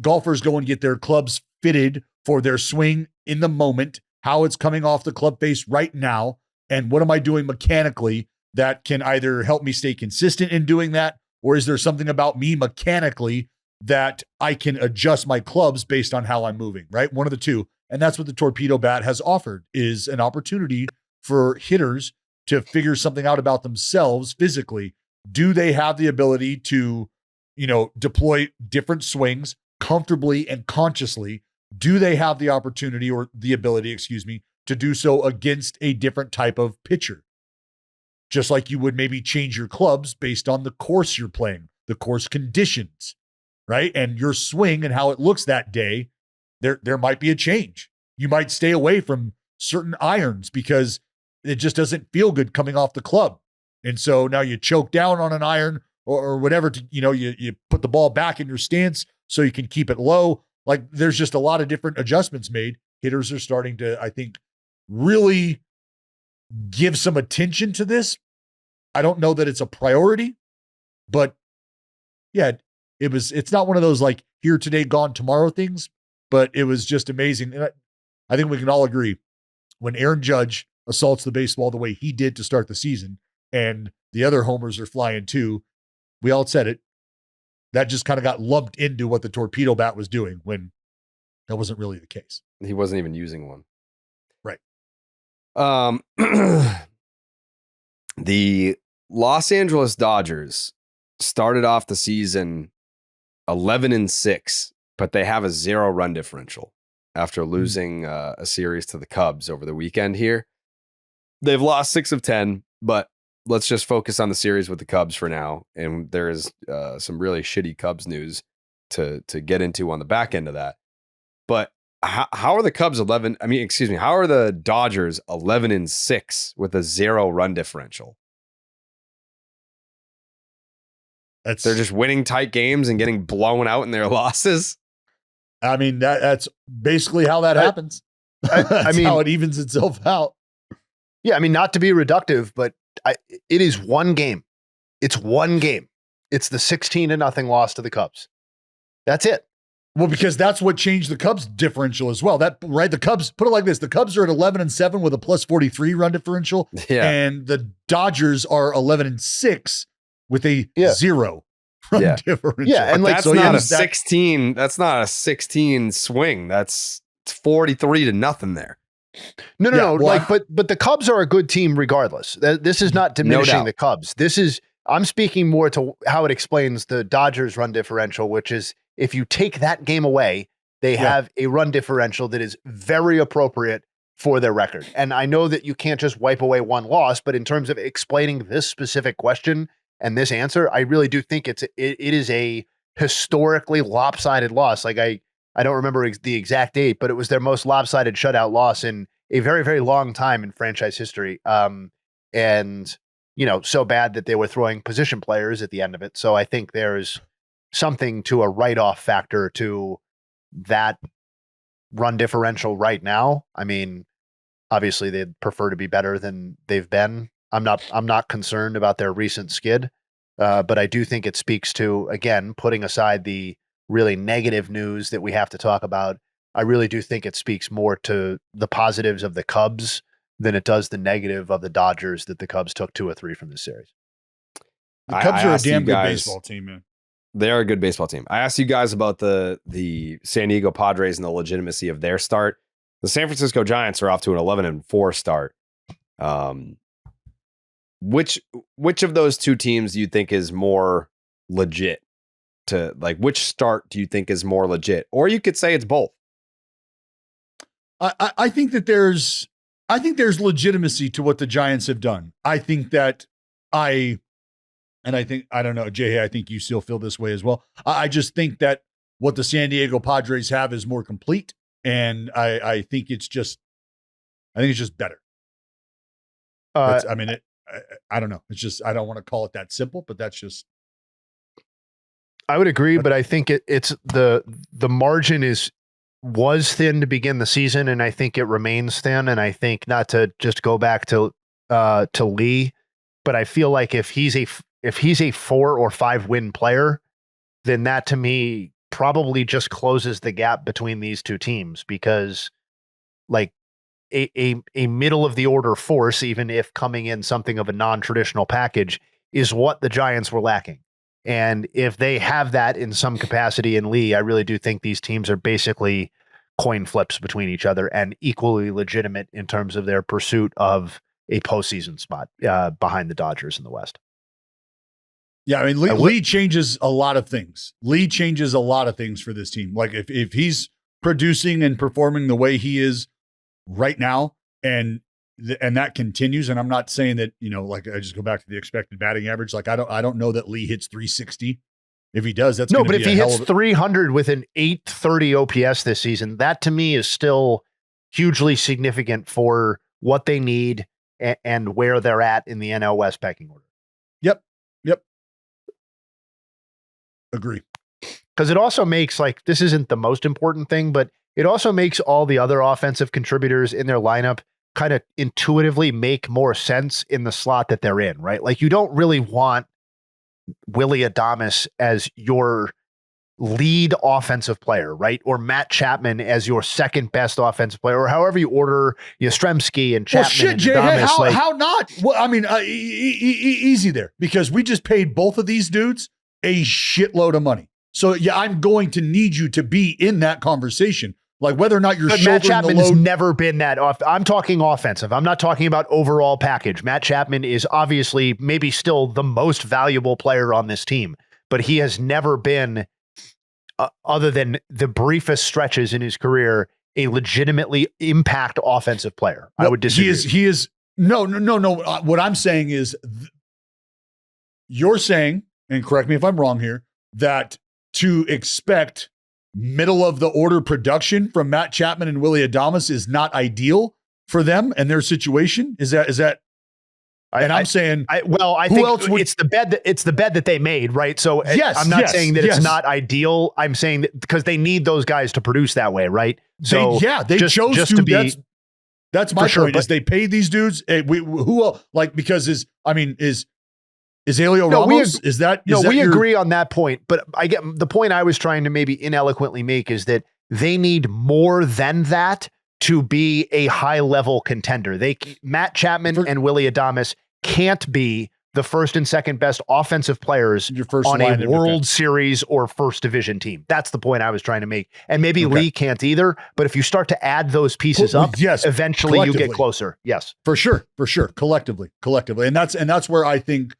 golfers go and get their clubs fitted for their swing in the moment, how it's coming off the club face right now, and what am I doing mechanically that can either help me stay consistent in doing that, or is there something about me mechanically that I can adjust my clubs based on how I'm moving, right? One of the two. And that's what the torpedo bat has offered, is an opportunity for hitters to figure something out about themselves physically. Do they have the ability to, you know, deploy different swings comfortably and consciously? Do they have the opportunity or the ability, to do so against a different type of pitcher? Just like you would maybe change your clubs based on the course you're playing, the course conditions, right? And your swing and how it looks that day. There might be a change. You might stay away from certain irons because it just doesn't feel good coming off the club. And so now you choke down on an iron or whatever, you put the ball back in your stance so you can keep it low. Like, there's just a lot of different adjustments made. Hitters are starting to, I think, really give some attention to this. I don't know that it's a priority, but yeah, it's not one of those like here today, gone tomorrow things. But it was just amazing. And I think we can all agree when Aaron Judge assaults the baseball the way he did to start the season and the other homers are flying too, we all said it. That just kind of got lumped into what the torpedo bat was doing when that wasn't really the case. He wasn't even using one. Right. The Los Angeles Dodgers started off the season 11-6. But they have a 0-run differential after losing a series to the Cubs over the weekend here. They've lost 6 of 10, but let's just focus on the series with the Cubs for now. And there is some really shitty Cubs news to get into on the back end of that. But how are the Cubs how are the Dodgers 11-6 with a 0-run differential? They're just winning tight games and getting blown out in their losses. I mean, that's basically how that happens. I mean, how it evens itself out. Yeah, I mean, not to be reductive, but it is one game. It's one game. It's the 16-0 loss to the Cubs. That's it. Well, because that's what changed the Cubs differential as well. The Cubs, put it like this, the Cubs are at 11-7 with a plus 43 run differential. Yeah. And the Dodgers are 11-6 with a 0 run differential. Yeah, and that's not a 16. That's not a 16 swing. That's 43-0 there. No. Well, but the Cubs are a good team regardless. This is not diminishing the Cubs. I'm speaking more to how it explains the Dodgers run differential, which is if you take that game away, they have a run differential that is very appropriate for their record. And I know that you can't just wipe away one loss, but in terms of explaining this specific question and this answer, I really do think it is a historically lopsided loss. Like I don't remember the exact date, but it was their most lopsided shutout loss in a very, very long time in franchise history. and, so bad that they were throwing position players at the end of it. So I think there's something to a write-off factor to that run differential right now. I mean, obviously they'd prefer to be better than they've been. I'm not concerned about their recent skid, but I do think it speaks to, again, putting aside the really negative news that we have to talk about, I really do think it speaks more to the positives of the Cubs than it does the negative of the Dodgers that the Cubs took 2 or 3 from this series. The Cubs are a damn good baseball team, man. They are a good baseball team. I asked you guys about the San Diego Padres and the legitimacy of their start. The San Francisco Giants are off to an 11-4 start. Which of those two teams do you think is more legit? Which start do you think is more legit? Or you could say it's both. I think that there's legitimacy to what the Giants have done. I think that I don't know, JayHay, I think you still feel this way as well. I just think that what the San Diego Padres have is more complete, and I think it's just better. I don't know. It's just, I don't want to call it that simple, but that's just. I would agree, but I think it's the margin was thin to begin the season, and I think it remains thin. And I think, not to just go back to Lee, but I feel like if he's a 4 or 5 win player, then that to me probably just closes the gap between these two teams, because like a middle of the order force, even if coming in something of a non-traditional package, is what the Giants were lacking. And if they have that in some capacity in Lee, I really do think these teams are basically coin flips between each other and equally legitimate in terms of their pursuit of a postseason spot behind the Dodgers in the West. Yeah, I mean, Lee changes a lot of things. Lee changes a lot of things for this team. Like if he's producing and performing the way he is right now, and that continues, and I'm not saying that, I just go back to the expected batting average. Like I don't know that Lee hits 360. If he does, that's no. But if he hits 300 with an 830 OPS this season, that to me is still hugely significant for what they need and where they're at in the NL West pecking order. Yep. Agree. Because it also makes, like, this isn't the most important thing, but it also makes all the other offensive contributors in their lineup kind of intuitively make more sense in the slot that they're in, right? Like, you don't really want Willy Adames as your lead offensive player, right? Or Matt Chapman as your second best offensive player, or however you order Yastrzemski and Chapman. Well, shit, and JayHay, how not? Well, I mean, easy there, because we just paid both of these dudes a shitload of money. So yeah, I'm going to need you to be in that conversation. Like, whether or not you're shouldering Matt Chapman the load. Has never been that off. I'm talking offensive. I'm not talking about overall package. Matt Chapman is obviously maybe still the most valuable player on this team, but he has never been, other than the briefest stretches in his career, a legitimately impact offensive player. No, I would disagree. He is no. What I'm saying is, you're saying, and correct me if I'm wrong here, that to expect middle of the order production from Matt Chapman and Willy Adames is not ideal for them and their situation. Is that? I'm saying, I think it's the bed that they made, right? So yes, I'm not saying that it's not ideal. I'm saying that because they need those guys to produce that way, right? So they chose to be. That's my point. Is they paid these dudes. Who else? Like, because is Elio Ramos? We agree on that point, but I get the point I was trying to maybe ineloquently make is that they need more than that to be a high level contender. Matt Chapman and Willy Adames can't be the first and second best offensive players on a World Series or first division team. That's the point I was trying to make. And maybe Lee can't either, but if you start to add those pieces up, eventually you get closer. Yes, for sure. Collectively. And that's where I think,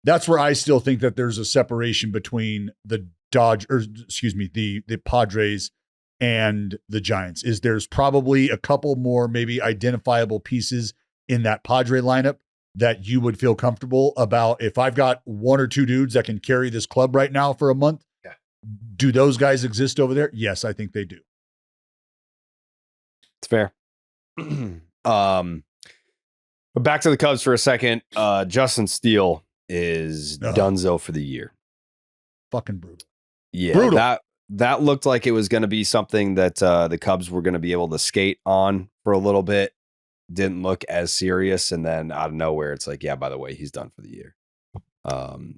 that's where I still think that there's a separation between the the Padres and the Giants. Is there's probably a couple more maybe identifiable pieces in that Padre lineup that you would feel comfortable about. If I've got 1 or 2 dudes that can carry this club right now for a month, do those guys exist over there? Yes, I think they do. It's fair. But back to the Cubs for a second. Justin Steele is donezo for the year. Fucking brutal. Yeah, brutal. That looked like it was going to be something that the Cubs were going to be able to skate on for a little bit. Didn't look as serious, and then out of nowhere, it's like, yeah, by the way, he's done for the year.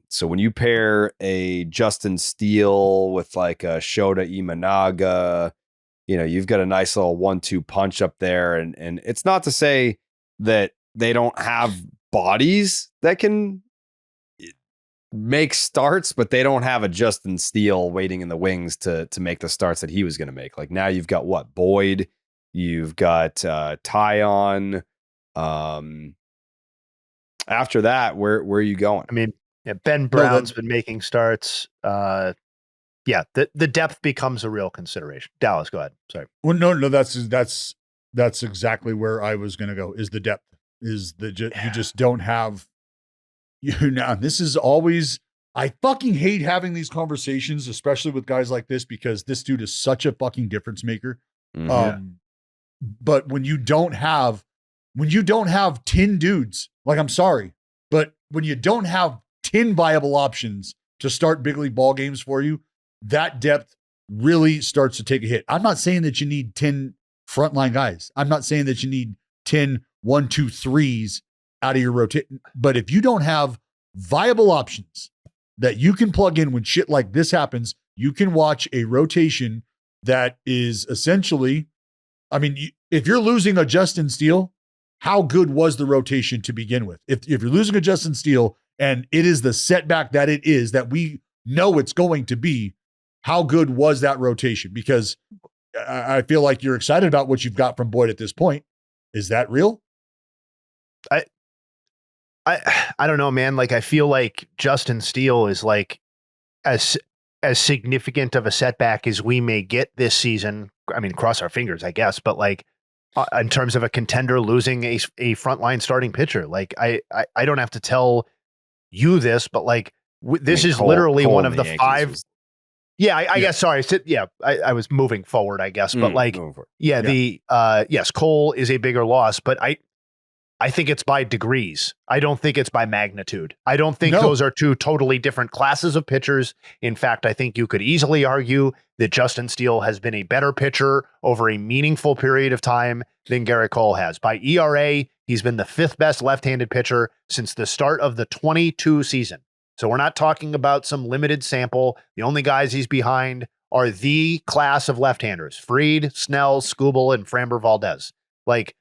So when you pair a Justin Steele with like a Shota Imanaga, you've got a nice little 1-2 punch up there, and it's not to say that they don't have bodies that can make starts, but they don't have a Justin Steele waiting in the wings to make the starts that he was going to make. Like now you've got what? Boyd, you've got Tyon. After that, where are you going? I mean, Ben Brown's been making starts. The depth becomes a real consideration. Dallas, go ahead. Sorry. Well, no, that's exactly where I was going to go. Is the depth? Is you just don't have. Now, this is always, I fucking hate having these conversations, especially with guys like this, because this dude is such a fucking difference maker. But when you don't have 10 dudes, like, I'm sorry, but when you don't have 10 viable options to start big league ball games for you, that depth really starts to take a hit. I'm not saying that you need 10 frontline guys. I'm not saying that you need 10 1-2-3s out of your rotation. But if you don't have viable options that you can plug in when shit like this happens, you can watch a rotation that is essentially, I mean, if you're losing a Justin Steele, how good was the rotation to begin with? If you're losing a Justin Steele and it is the setback that it is, that we know it's going to be, how good was that rotation? Because I feel like you're excited about what you've got from Boyd at this point. Is that real? I don't know, man. Like, I feel like Justin Steele is like as significant of a setback as we may get this season. I mean, cross our fingers, I guess, but like in terms of a contender losing a frontline starting pitcher, like I don't have to tell you this, but like this is literally one of the five. I guess. Sorry. I was moving forward, I guess, but like, yes, Cole is a bigger loss, but I think it's by degrees. I don't think it's by magnitude. I don't think those are two totally different classes of pitchers. In fact, I think you could easily argue that Justin Steele has been a better pitcher over a meaningful period of time than Garrett Cole has. By ERA, he's been the 5th best left-handed pitcher since the start of the 22 season. So we're not talking about some limited sample. The only guys he's behind are the class of left-handers: Fried, Snell, Skubal, and Framber Valdez. Like,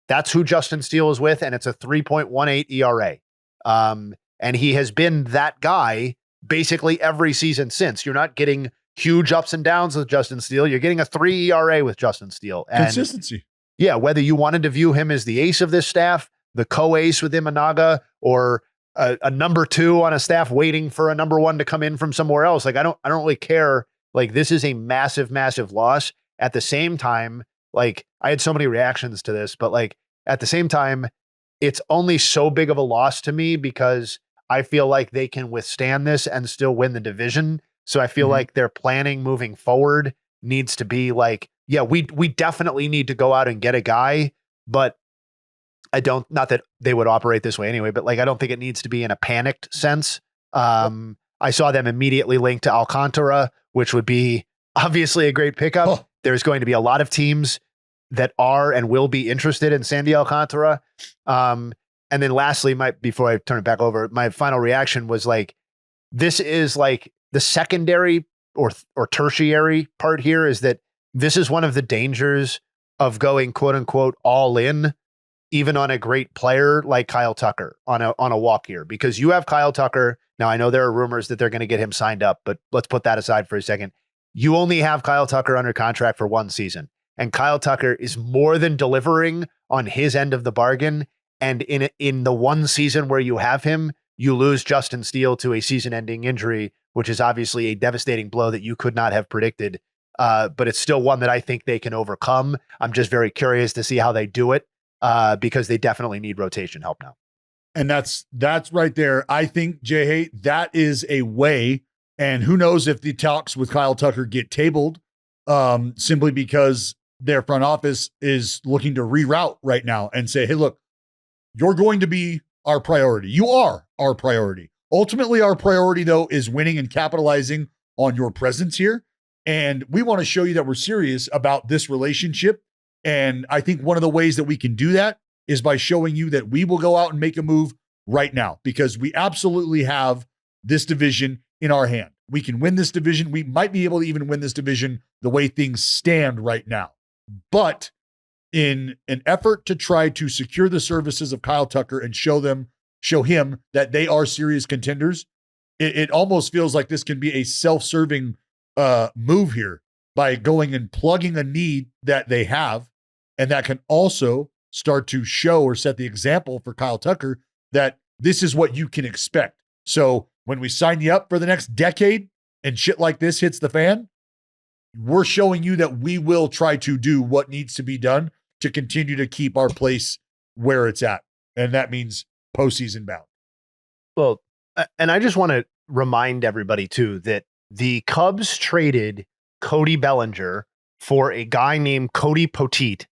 that's who Justin Steele is with, and it's a 3.18 ERA. And he has been that guy basically every season since. You're not getting huge ups and downs with Justin Steele. You're getting a 3 ERA with Justin Steele. And consistency. Yeah, whether you wanted to view him as the ace of this staff, the co-ace with Imanaga, or a number 2 on a staff waiting for a number 1 to come in from somewhere else. Like, I don't really care. Like, this is a massive, massive loss. At the same time, like, I had so many reactions to this, but like, at the same time, it's only so big of a loss to me because I feel like they can withstand this and still win the division. So I feel like their planning moving forward needs to be like, yeah, we definitely need to go out and get a guy, but not that they would operate this way anyway, but like, I don't think it needs to be in a panicked sense. I saw them immediately linked to Alcantara, which would be obviously a great pickup. There's going to be a lot of teams that are and will be interested in Sandy Alcantara. And then lastly, before I turn it back over, my final reaction was like, this is like the secondary or tertiary part here is that this is one of the dangers of going quote unquote all in, even on a great player like Kyle Tucker on a walk here, because you have Kyle Tucker. Now I know there are rumors that they're going to get him signed up, but let's put that aside for a second. You only have Kyle Tucker under contract for 1 season. And Kyle Tucker is more than delivering on his end of the bargain. And in the 1 season where you have him, you lose Justin Steele to a season-ending injury, which is obviously a devastating blow that you could not have predicted. But it's still one that I think they can overcome. I'm just very curious to see how they do it because they definitely need rotation help now. And that's right there. I think, JayHay, that is a way. And who knows if the talks with Kyle Tucker get tabled simply because their front office is looking to reroute right now and say, hey, look, you're going to be our priority. You are our priority. Ultimately, our priority, though, is winning and capitalizing on your presence here. And we want to show you that we're serious about this relationship. And I think one of the ways that we can do that is by showing you that we will go out and make a move right now, because we absolutely have this division in our hand. We can win this division. We might be able to even win this division the way things stand right now. But in an effort to try to secure the services of Kyle Tucker and show him that they are serious contenders, it almost feels like this can be a self-serving move here by going and plugging a need that they have. And that can also start to show or set the example for Kyle Tucker that this is what you can expect. So when we sign you up for the next decade and shit like this hits the fan, we're showing you that we will try to do what needs to be done to continue to keep our place where it's at. And that means postseason bound. Well, and I just want to remind everybody too, that the Cubs traded Cody Bellinger for a guy named Cody Poteet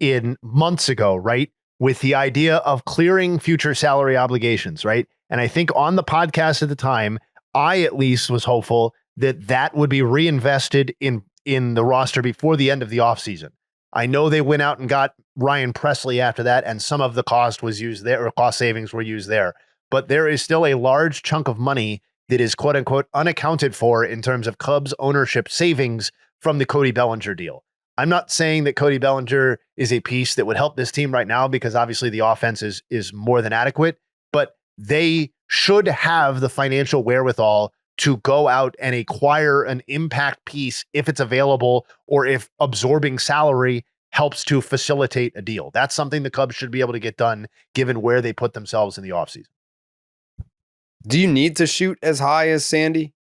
in months ago, right? With the idea of clearing future salary obligations, right? And I think on the podcast at the time, I at least was hopeful that that would be reinvested in the roster before the end of the offseason. I know they went out and got Ryan Presley after that, and some of the cost was used there, or cost savings were used there. But there is still a large chunk of money that is quote unquote unaccounted for in terms of Cubs ownership savings from the Cody Bellinger deal. I'm not saying that Cody Bellinger is a piece that would help this team right now, because obviously the offense is more than adequate, but they should have the financial wherewithal to go out and acquire an impact piece if it's available, or if absorbing salary helps to facilitate a deal. That's something the Cubs should be able to get done given where they put themselves in the offseason. Do you need to shoot as high as Sandy?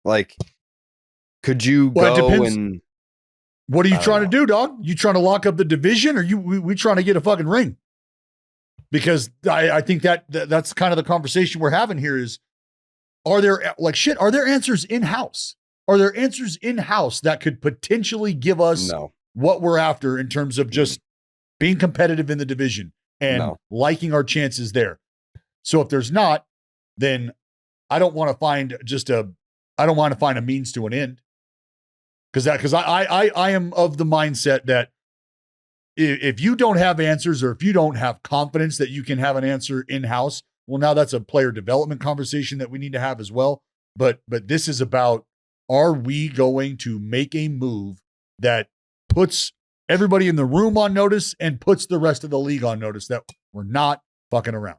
Like, could you go and... What are you trying to do, dog? You trying to lock up the division, or we trying to get a fucking ring? Because I think that's kind of the conversation we're having here is, are there answers in-house? Are there answers in-house that could potentially give us what we're after in terms of just being competitive in the division and liking our chances there? So if there's not, then I don't want to find a means to an end. Because I am of the mindset that if you don't have answers, or if you don't have confidence that you can have an answer in-house, well, now that's a player development conversation that we need to have as well. But this is about, are we going to make a move that puts everybody in the room on notice and puts the rest of the league on notice that we're not fucking around?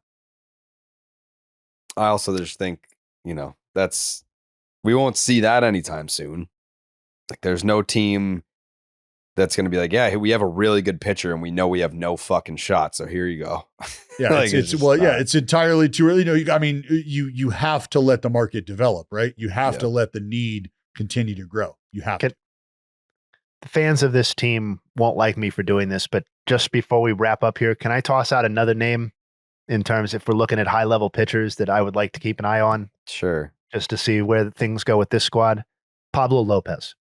I also just think, we won't see that anytime soon. Like, there's no team that's going to be like, yeah, we have a really good pitcher and we know we have no fucking shot, so here you go. Yeah, like, it's entirely too early. You have to let the market develop, right? You have to let the need continue to grow. You have to. The fans of this team won't like me for doing this, but just before we wrap up here, can I toss out another name in terms, if we're looking at high-level pitchers that I would like to keep an eye on? Sure. Just to see where things go with this squad. Pablo Lopez.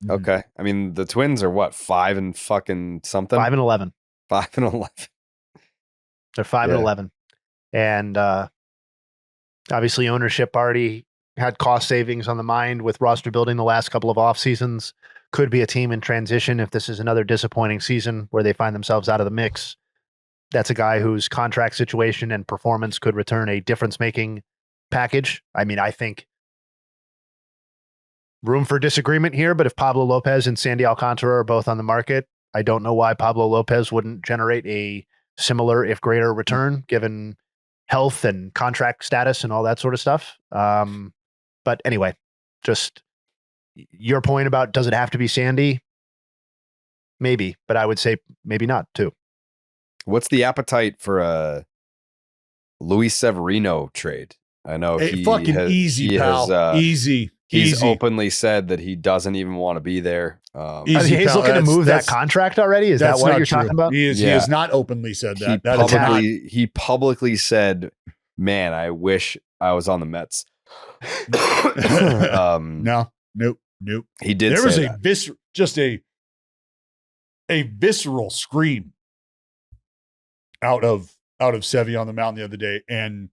Okay. I mean, the Twins are what, 5 and fucking something? 5-11. 5-11. They're 5-11. And obviously ownership already had cost savings on the mind with roster building the last couple of off seasons. Could be a team in transition if this is another disappointing season where they find themselves out of the mix. That's a guy whose contract situation and performance could return a difference-making package. I mean, I think room for disagreement here, but if Pablo Lopez and Sandy Alcantara are both on the market, I don't know why Pablo Lopez wouldn't generate a similar, if greater, return given health and contract status and all that sort of stuff. But anyway, just your point about, does it have to be Sandy? Maybe, but I would say maybe not too. What's the appetite for a Luis Severino trade? I know easy, pal. Easy. He's openly said that he doesn't even want to be there. He's looking to move that contract already? Is that what you're talking about? He has not openly said that. He publicly said, man, I wish I was on the Mets. Nope. He did there say was a visceral scream out of out of Sevy on the mound the other day, and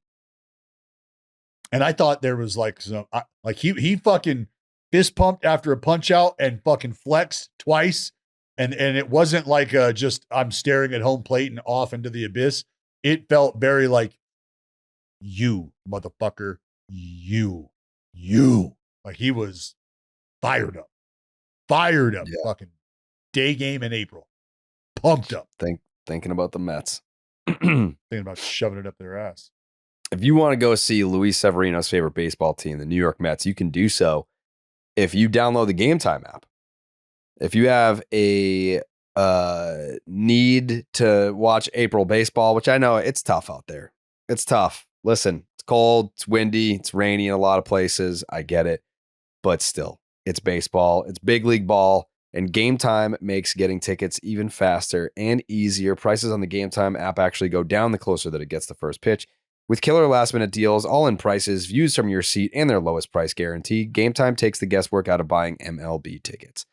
I thought there was like some like he fucking fist pumped after a punch out and fucking flexed twice, and it wasn't like just I'm staring at home plate and off into the abyss. It felt very like, you motherfucker, you like he was fired up, Yeah. fucking day game in April, pumped up, Thinking about the Mets. thinking about shoving it up their ass. If you want to go see Luis Severino's favorite baseball team, the New York Mets, you can do so if you download the Game Time app. If you have a need to watch April baseball, which I know it's tough out there. It's tough. Listen, it's cold, it's windy, it's rainy in a lot of places. I get it. But still, it's baseball. It's big league ball. And Game Time makes getting tickets even faster and easier. Prices on the Game Time app actually go down the closer that it gets the first pitch. With killer last-minute deals, all-in prices, views from your seat, and their lowest price guarantee, Game Time takes the guesswork out of buying MLB tickets.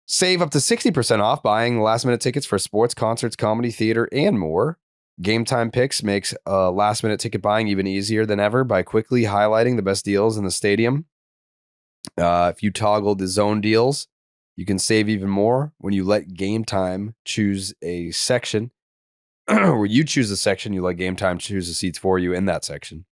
Save up to 60% off buying last-minute tickets for sports, concerts, comedy, theater, and more. Game Time Picks makes last-minute ticket buying even easier than ever by quickly highlighting the best deals in the stadium. If you toggle the zone deals, you can save even more when you let Game Time choose a section. Where you choose the section, you let Game Time choose the seats for you in that section.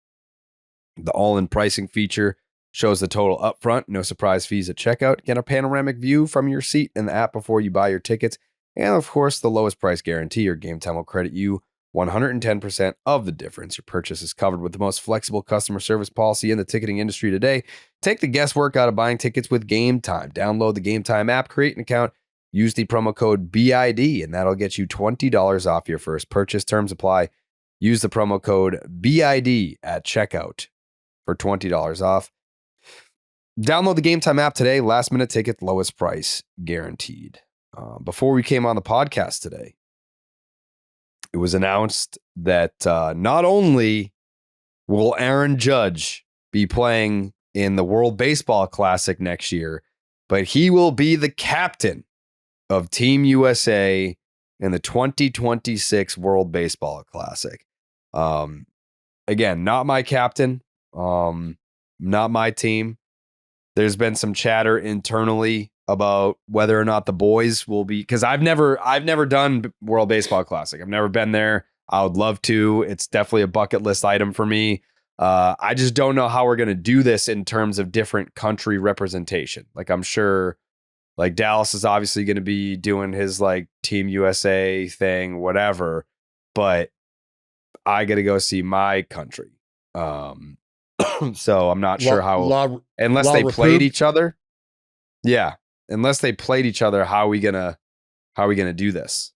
The all-in pricing feature shows the total upfront, no surprise fees at checkout. Get a panoramic view from your seat in the app before you buy your tickets. And of course, the lowest price guarantee. Your Game Time will credit you 110% of the difference. Your purchase is covered with the most flexible customer service policy in the ticketing industry today. Take the guesswork out of buying tickets with Game Time. Download the Game Time app, create an account, use the promo code BID, and that'll get you $20 off your first purchase. Terms apply. Use the promo code BID at checkout for $20 off. Download the Game Time app today. Last minute ticket, lowest price guaranteed. Before we came on the podcast today, it was announced that not only will Aaron Judge be playing in the World Baseball Classic next year, but he will be the captain of Team USA in the 2026 World Baseball Classic. Again, not my captain, not my team. There's been some chatter internally about whether or not the boys will be, because I've never done World Baseball Classic. I've never been there. I would love to. It's definitely a bucket list item for me. I just don't know how we're going to do this in terms of different country representation. Like, I'm sure like Dallas is obviously going to be doing his like Team USA thing, whatever, but I got to go see my country. So I'm not sure how, unless they played each other. Yeah. Unless they played each other, how are we gonna do this?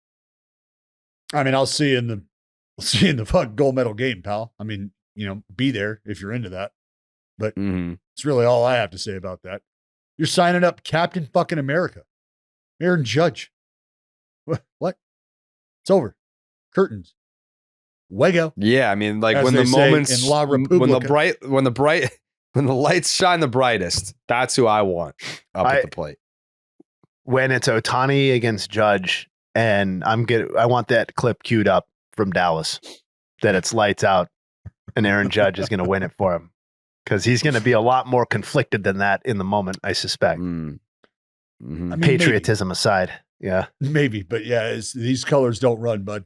I mean, I'll see you in the fuck gold medal game, pal. I mean, be there if you're into that. But it's really all I have to say about that. You're signing up Captain fucking America, Aaron Judge. What? It's over. Curtains. Wego. Yeah, I mean, like when the moments, when the lights shine the brightest, that's who I want up at the plate. When it's Ohtani against Judge, and I want that clip queued up from Dallas, that it's lights out, and Aaron Judge is going to win it for him, because he's going to be a lot more conflicted than that in the moment, I suspect. I mean, patriotism aside, yeah, maybe, but yeah, these colors don't run, bud.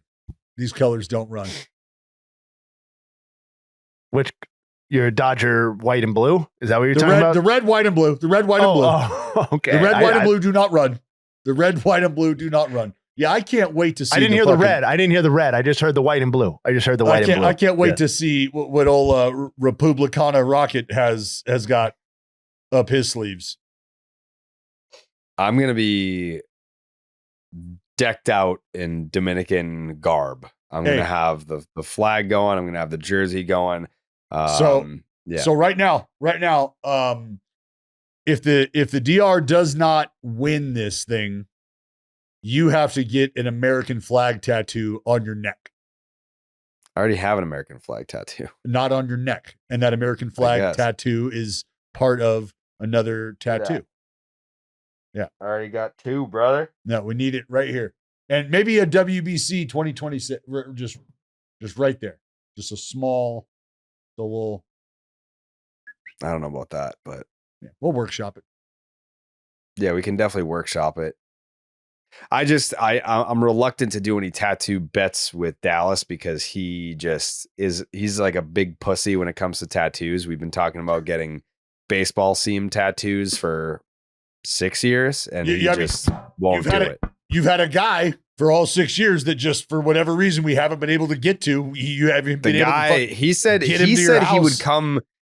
These colors don't run. Which, your Dodger white and blue? Is that what you're talking about? The red, white, and blue. The red, white, and blue. Oh, okay. The red, white, and blue do not run. The red, white, and blue do not run. Yeah, I can't wait to see. I didn't hear the red. I didn't hear the red. I just heard the white and blue. I can't wait to see what old Republicana Rocket has got up his sleeves. I'm going to be decked out in Dominican garb. I'm going to have the flag going. I'm going to have the jersey going. So right now, if the DR does not win this thing, you have to get an American flag tattoo on your neck. I already have an American flag tattoo. Not on your neck. And that American flag tattoo is part of another tattoo. Yeah. I already got two, brother. No, we need it right here. And maybe a WBC 2026, just Just right there. Just a little. I don't know about that, but we'll workshop it. Yeah, we can definitely workshop it. I'm reluctant to do any tattoo bets with Dallas because he's like a big pussy when it comes to tattoos. We've been talking about getting baseball seam tattoos for 6 years, and he just won't do it. You've had a guy for all 6 years that just for whatever reason we haven't been able to get to. You haven't been able to. He said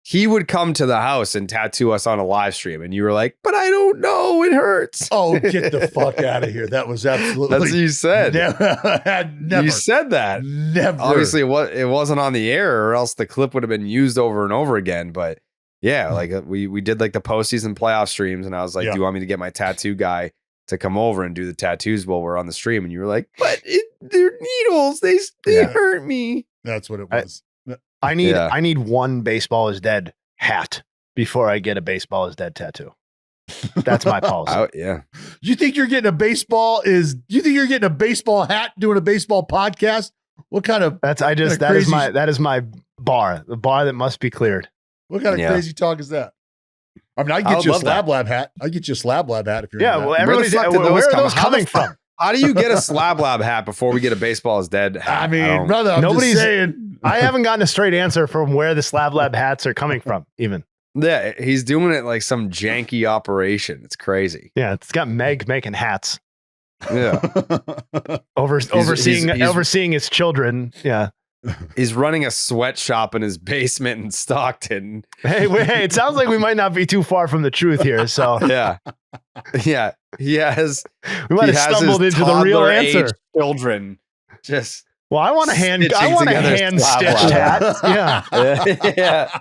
he would come to the house and tattoo us on a live stream, and you were like, "But I don't know, it hurts." Oh, get the fuck out of here! That was absolutely. That's what you said. Never. You said that. Never. Obviously, it wasn't on the air, or else the clip would have been used over and over again. But yeah, like we did like the postseason playoff streams, and I was like, "Do you want me to get my tattoo guy to come over and do the tattoos while we're on the stream?" And you were like, "But they're needles. They hurt me." That's what it was. I need one baseball is dead hat before I get a baseball is dead tattoo. That's my policy. Yeah. You think you're getting a baseball hat doing a baseball podcast? What kind of that is my bar. The bar that must be cleared. What kind of crazy talk is that? I mean, I get you a Slab Lab hat. I get you a Slab Lab hat if you're well, everybody's where are those coming from? How do you get a Slab Lab hat before we get a baseball is dead hat? I mean, brother, nobody's saying. I haven't gotten a straight answer from where the Slab Lab hats are coming from, even. Yeah, he's doing it like some janky operation. It's crazy. Yeah, it's got Meg making hats. Yeah. Overseeing his children. Yeah. He's running a sweatshop in his basement in Stockton. Hey, it sounds like we might not be too far from the truth here. So yeah. We might have stumbled into the real answer. Children just. Well, I want a hand stitched hat. Yeah.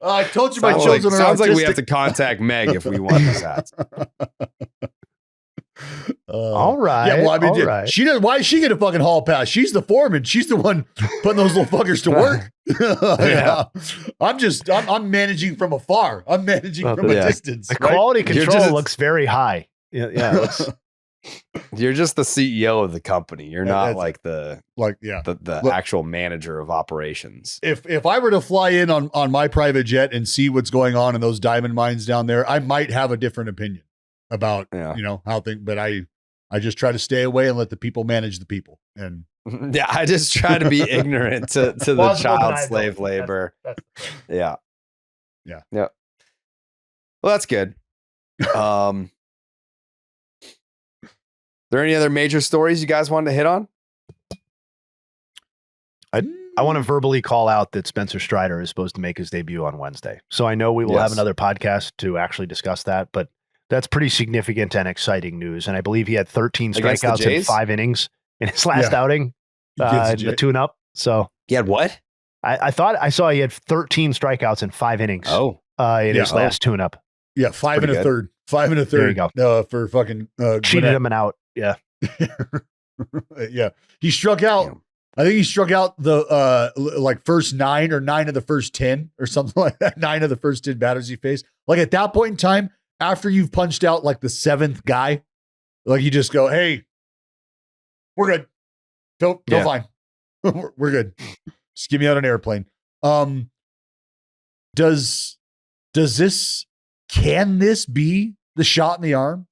I told you my children are sounds autistic. like we have to contact Meg if we want these hats. All right. Yeah, well, I mean, she does. Why is she getting a fucking hall pass? She's the foreman. She's the one putting those little fuckers to work. Yeah. I'm managing from afar. I'm managing from a distance. The quality control looks very high. Yeah. You're just the CEO of the company. You're not like the actual manager of operations. If I were to fly in on my private jet and see what's going on in those diamond mines down there, I might have a different opinion about how things. But I just try to stay away and let the people manage the people. And yeah, I just try to be ignorant to the child slave labor. Yeah. Well, that's good. There any other major stories you guys wanted to hit on? I want to verbally call out that Spencer Strider is supposed to make his debut on Wednesday. So I know we will have another podcast to actually discuss that, but that's pretty significant and exciting news. And I believe he had 13 strikeouts in 5 innings in his last outing, the tune-up. So he had what? I thought I saw he had 13 strikeouts in 5 innings. In his last tune-up. Yeah, 5 and a third. 5 and a third. There you go. For fucking cheated him and out. Yeah. Yeah. He struck out. Yeah. I think he struck out the like first 9 or 9 of the first 10 or something like that. 9 of the first 10 batters he faced. Like at that point in time, after you've punched out like the 7th guy, like you just go, "Hey, we're good. Feel fine. We're good. Just get me out an airplane." Can this be the shot in the arm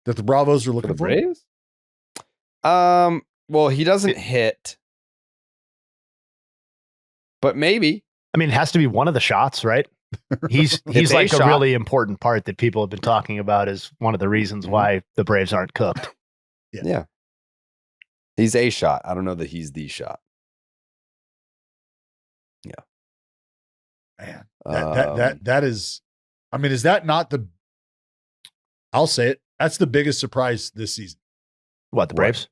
that the Bravos are looking for? Braves? Well, he doesn't hit, but maybe. I mean, it has to be one of the shots, right? He's like a really important part that people have been talking about as one of the reasons why the Braves aren't cooked. Yeah. He's a shot. I don't know that he's the shot. Yeah. Man, that is, I mean, is that not I'll say it. That's the biggest surprise this season. What, the Braves?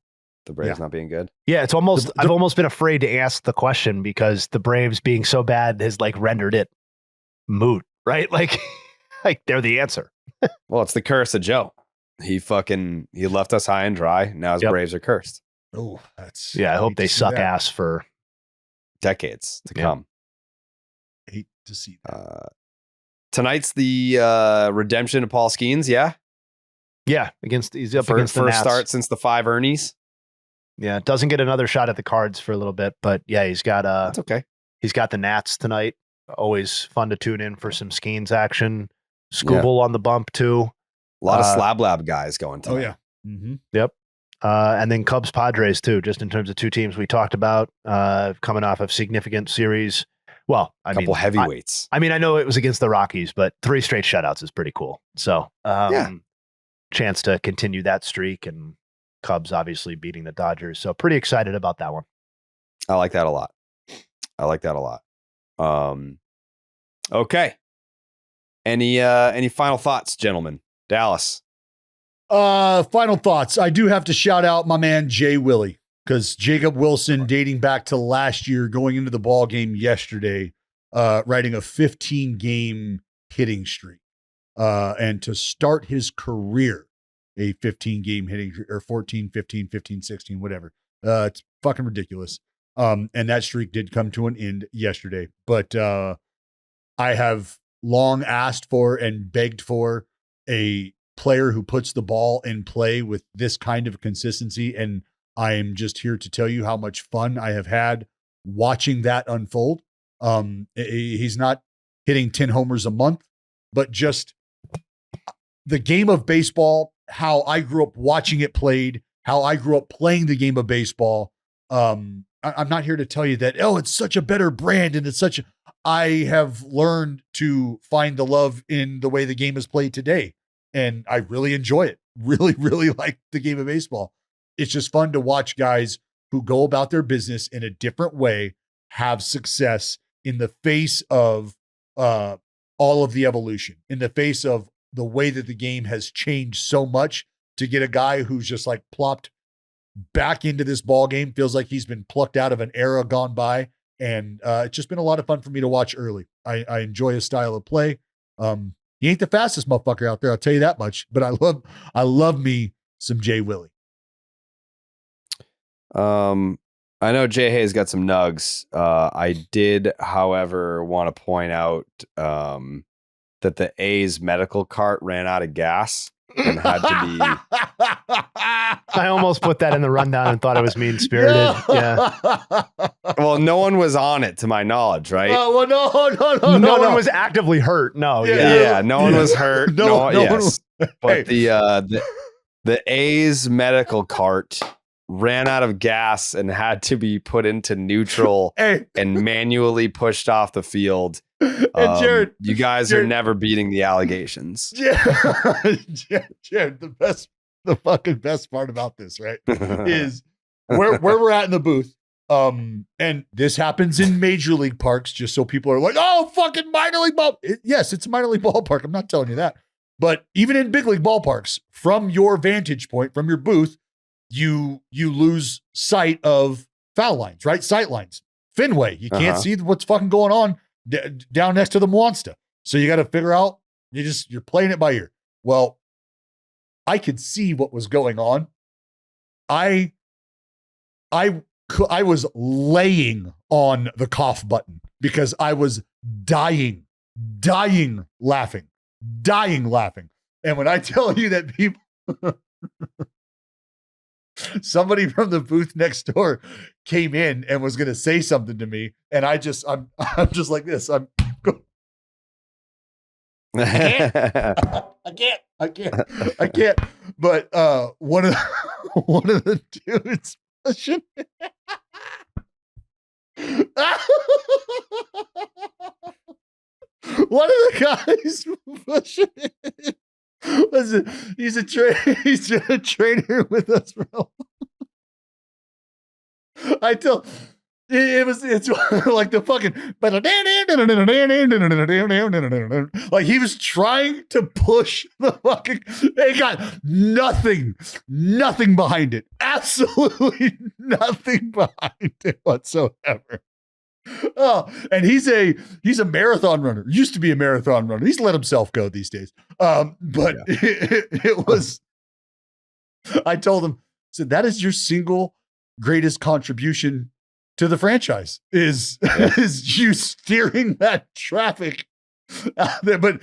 The Braves not being good? Yeah, it's almost, I've almost been afraid to ask the question because the Braves being so bad has like rendered it moot, right? Like they're the answer. Well, it's the curse of Joe. He left us high and dry. Now his Braves are cursed. Oh, that's, I hope they suck ass for decades to come. Hate to see that. Tonight's the redemption of Paul Skeens, yeah? Yeah, he's up against the first Nats. start since the 5 Ernies. Yeah, doesn't get another shot at the Cards for a little bit, but yeah, he's got That's okay. He's got the Nats tonight. Always fun to tune in for some Skeens action. Scooble on the bump too. A lot of Slab Lab guys going tonight. Oh yeah. Mm-hmm. Yep. And then Cubs Padres too, just in terms of two teams we talked about coming off of significant series. Well, I mean, heavyweights. I know it was against the Rockies, but 3 straight shutouts is pretty cool. So chance to continue that streak, and Cubs obviously beating the Dodgers. So pretty excited about that one. I like that a lot. Okay. Any final thoughts, gentlemen? Dallas. Final thoughts. I do have to shout out my man Jay Willie, because Jacob Wilson, dating back to last year, going into the ball game yesterday, riding a 15-game hitting streak, and to start his career, a 15-game hitting, or 14, 15, 15, 16, whatever. It's fucking ridiculous. And that streak did come to an end yesterday, but I have long asked for and begged for a player who puts the ball in play with this kind of consistency. And I am just here to tell you how much fun I have had watching that unfold. He's not hitting 10 homers a month, but just the game of baseball, how I grew up watching it played, how I grew up playing the game of baseball. I'm not here to tell you that, oh, it's such a better brand and it's such a, I have learned to find the love in the way the game is played today. And I really enjoy it. Really, really like the game of baseball. It's just fun to watch guys who go about their business in a different way, have success in the face of all of the evolution, in the face of the way that the game has changed so much. To get a guy who's just like plopped back into this ball game, feels like he's been plucked out of an era gone by. And it's just been a lot of fun for me to watch early. I enjoy his style of play. He ain't the fastest motherfucker out there, I'll tell you that much, but I love me some Jay Willie. I know JayHay's got some nugs. I did, however, want to point out that the A's medical cart ran out of gas and had to be. I almost put that in the rundown and thought it was mean-spirited. Yeah. Well, no one was on it, to my knowledge, right? Well, no one was actively hurt. No. Yeah. No one was hurt. Yes. But Hey. the A's medical cart ran out of gas and had to be put into neutral and manually pushed off the field. And Jared, you guys are never beating the allegations. Jared, the fucking best part about this, right, is where we're at in the booth. And this happens in major league parks, just so people are like, oh, fucking minor league ball. Yes, it's a minor league ballpark. I'm not telling you that. But even in big league ballparks, from your vantage point, from your booth, you lose sight of foul lines, right? Sight lines. Fenway, you can't see what's fucking going on down next to the Monster. So you got to figure out, you're playing it by ear. Well, I could see what was going on. I was laying on the cough button because I was dying laughing. And when I tell you that people, somebody from the booth next door came in and was going to say something to me, and I'm just like this. I can't. But one of the dudes pushing. One of the guys pushing it. He's a trainer with us, bro. It's like the fucking like he was trying to push the fucking, they got nothing behind it. Absolutely nothing behind it whatsoever. Oh, and he's a marathon runner. Used to be a marathon runner. He's let himself go these days. But it was, I told him, said, that is your single greatest contribution to the franchise is you steering that traffic out there. But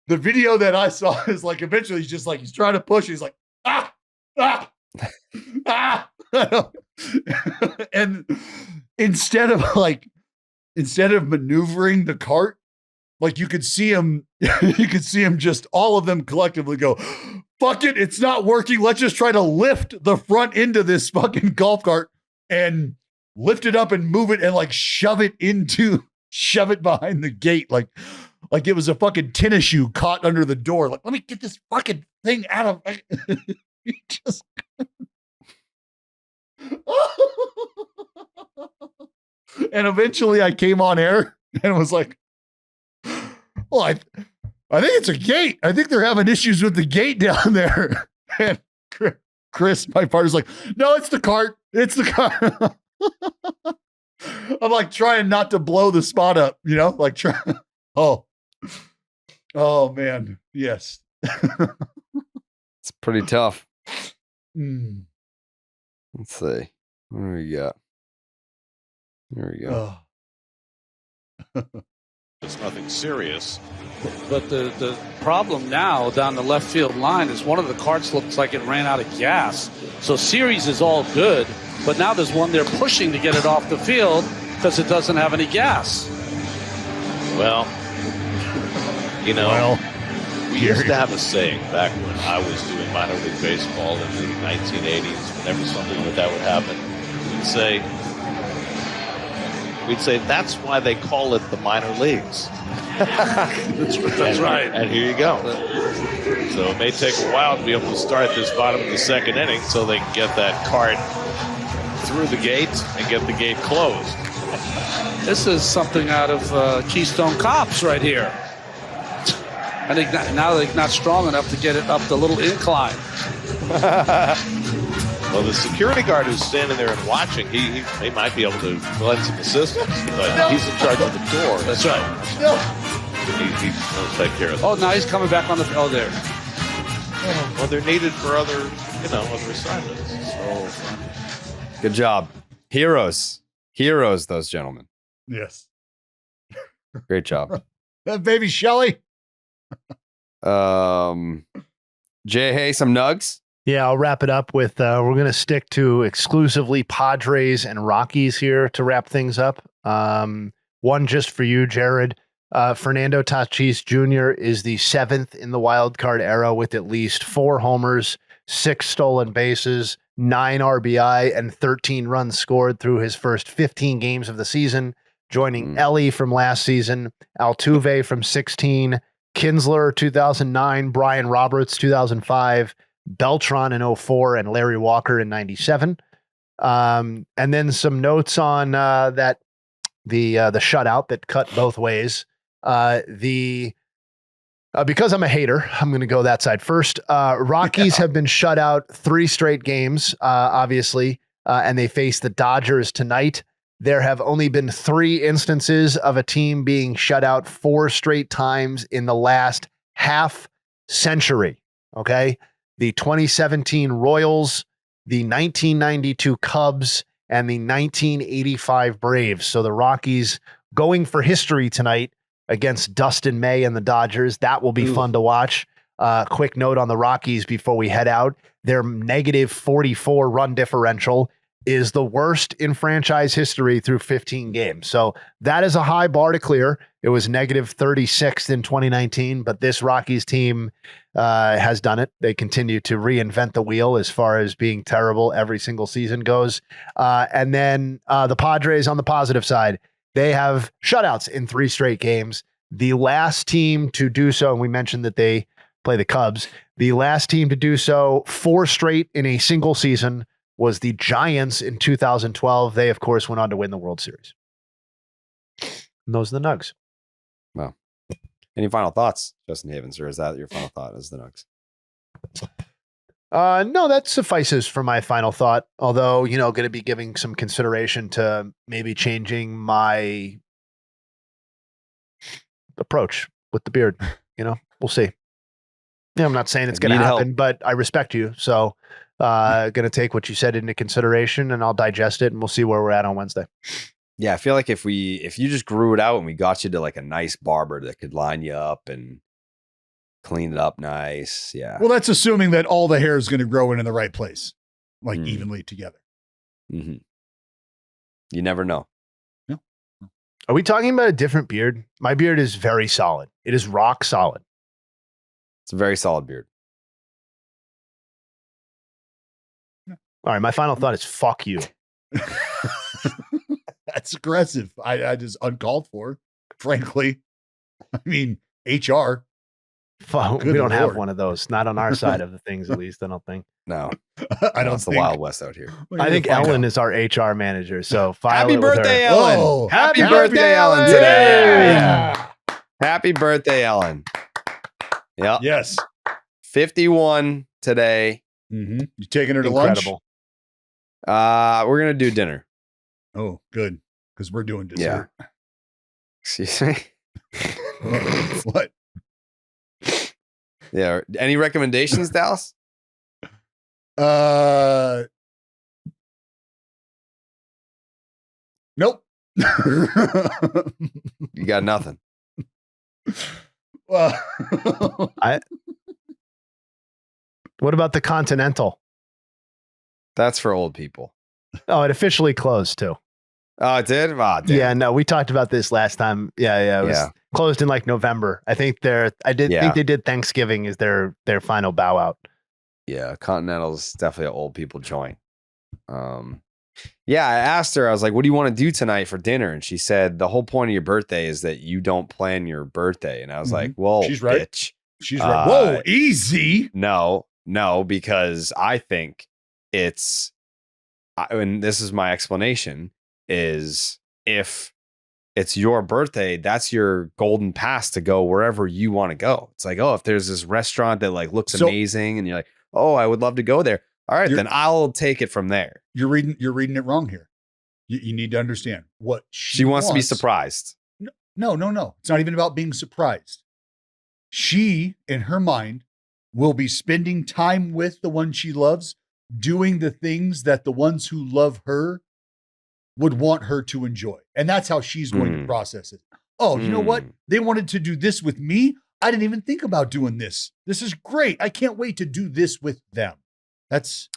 the video that I saw is like, eventually he's just like, he's trying to push. He's like, And instead of maneuvering the cart, like you could see him just all of them collectively go, fuck it, it's not working. Let's just try to lift the front end of this fucking golf cart and lift it up and move it and like shove it behind the gate. Like it was a fucking tennis shoe caught under the door. Like, let me get this fucking thing out of just and eventually I came on air and was like, well, I think it's a gate. I think they're having issues with the gate down there. And Chris, my partner's like, no, it's the cart. It's the cart. I'm like trying not to blow the spot up, like oh man. Yes. It's pretty tough. Mm. Let's see. What do we got? There we go. It's nothing serious. But the problem now down the left field line is one of the carts looks like it ran out of gas. So series is all good, but now there's one they're pushing to get it off the field because it doesn't have any gas. Well, we used to have a saying back when I was doing minor league baseball in the 1980s. Whenever something like that would happen, we'd say that's why they call it the minor leagues. That's right. And here you go. So it may take a while to be able to start this bottom of the second inning so they can get that cart through the gate and get the gate closed. This is something out of Keystone Cops right here. I think now they're not strong enough to get it up the little incline. Well, the security guard who's standing there and watching, he might be able to lend some assistance, but he's in charge of the door. That's right. No. He will take care of that. Oh, now he's coming back on the... Oh, there. Well, they're needed for other assignments. So. Good job. Heroes, those gentlemen. Yes. Great job. That baby Shelly. JayHay, some nugs? Yeah, I'll wrap it up with we're going to stick to exclusively Padres and Rockies here to wrap things up. One just for you, Jared. Fernando Tatis Jr. is the 7th in the wild card era with at least 4 homers, 6 stolen bases, 9 RBI, and 13 runs scored through his first 15 games of the season, joining Ellyn from last season, Altuve from 16, Kinsler 2009, Brian Roberts 2005, Beltran in 04, and Larry Walker in 97. And then some notes on the shutout that cut both ways. Because I'm a hater, I'm going to go that side first. Rockies have been shut out 3 straight games, obviously, and they face the Dodgers tonight. There have only been 3 instances of a team being shut out 4 straight times in the last half century. Okay. The 2017 Royals, the 1992 Cubs, and the 1985 Braves. So the Rockies going for history tonight against Dustin May and the Dodgers. That will be fun to watch. Quick note on the Rockies before we head out. Their negative 44 run differential is the worst in franchise history through 15 games. So that is a high bar to clear. It was negative 36 in 2019, but this Rockies team has done it. They continue to reinvent the wheel as far as being terrible every single season goes. And then the Padres on the positive side, they have shutouts in 3 straight games. The last team to do so, and we mentioned that they play the Cubs, the last team to do so 4 straight in a single season was the Giants in 2012. They, of course, went on to win the World Series. And those are the Nugs. Wow. Any final thoughts, Justin Havens, or is that your final thought as the Nugs? No, that suffices for my final thought. Although, going to be giving some consideration to maybe changing my approach with the beard. We'll see. Yeah, I'm not saying it's going to happen, but I respect you. So, going to take what you said into consideration, and I'll digest it, and we'll see where we're at on Wednesday. Yeah, I feel like if you just grew it out and we got you to like a nice barber that could line you up and clean it up nice. Yeah. Well, that's assuming that all the hair is going to grow in the right place, like evenly together. Mm-hmm. You never know. No. Are we talking about a different beard? My beard is very solid. It is rock solid. It's a very solid beard. All right. My final thought is fuck you. That's aggressive. I just uncalled for, frankly. I mean, HR. Fuck, we don't have one of those. Not on our side of the things, at least. I don't think. No, I don't it's the think. Wild West out here. Well, I think you're gonna find Ellyn out. is our HR manager. So Happy birthday, her. Ellyn! Whoa. Happy Happy birthday, Ellyn! birthday, Today. Yeah. Happy birthday, Ellyn! Yep. Yes. 51 today. Mm-hmm. You taking her to Incredible. We're gonna do dinner. lunch? Oh, good. Because we're doing dessert. Excuse me. What? Yeah. Any recommendations, Dallas? Nope. You got nothing. Well, What about the Continental? That's for old people. Oh, it officially closed too. Oh, it did? Oh, damn. Yeah, no, we talked about this last time. Yeah, it was closed in like November. I think think they did Thanksgiving as their final bow out. Yeah, Continental's definitely an old people joint. Yeah, I asked her, I was like, what do you want to do tonight for dinner? And she said, the whole point of your birthday is that you don't plan your birthday. And I was like, well, She's right. bitch. she's right. Whoa, easy. No, because I think it's, and this is my explanation, is if it's your birthday, that's your golden pass to go wherever you want to go. It's like, oh, if there's this restaurant that like looks amazing and you're like, oh, I would love to go there. All right, then I'll take it from there. You're reading it wrong here. You need to understand what She wants to be surprised. No. It's not even about being surprised. She, in her mind, will be spending time with the one she loves, doing the things that the ones who love her would want her to enjoy. And that's how she's going to process it. Oh, you know what? They wanted to do this with me. I didn't even think about doing this. This is great. I can't wait to do this with them.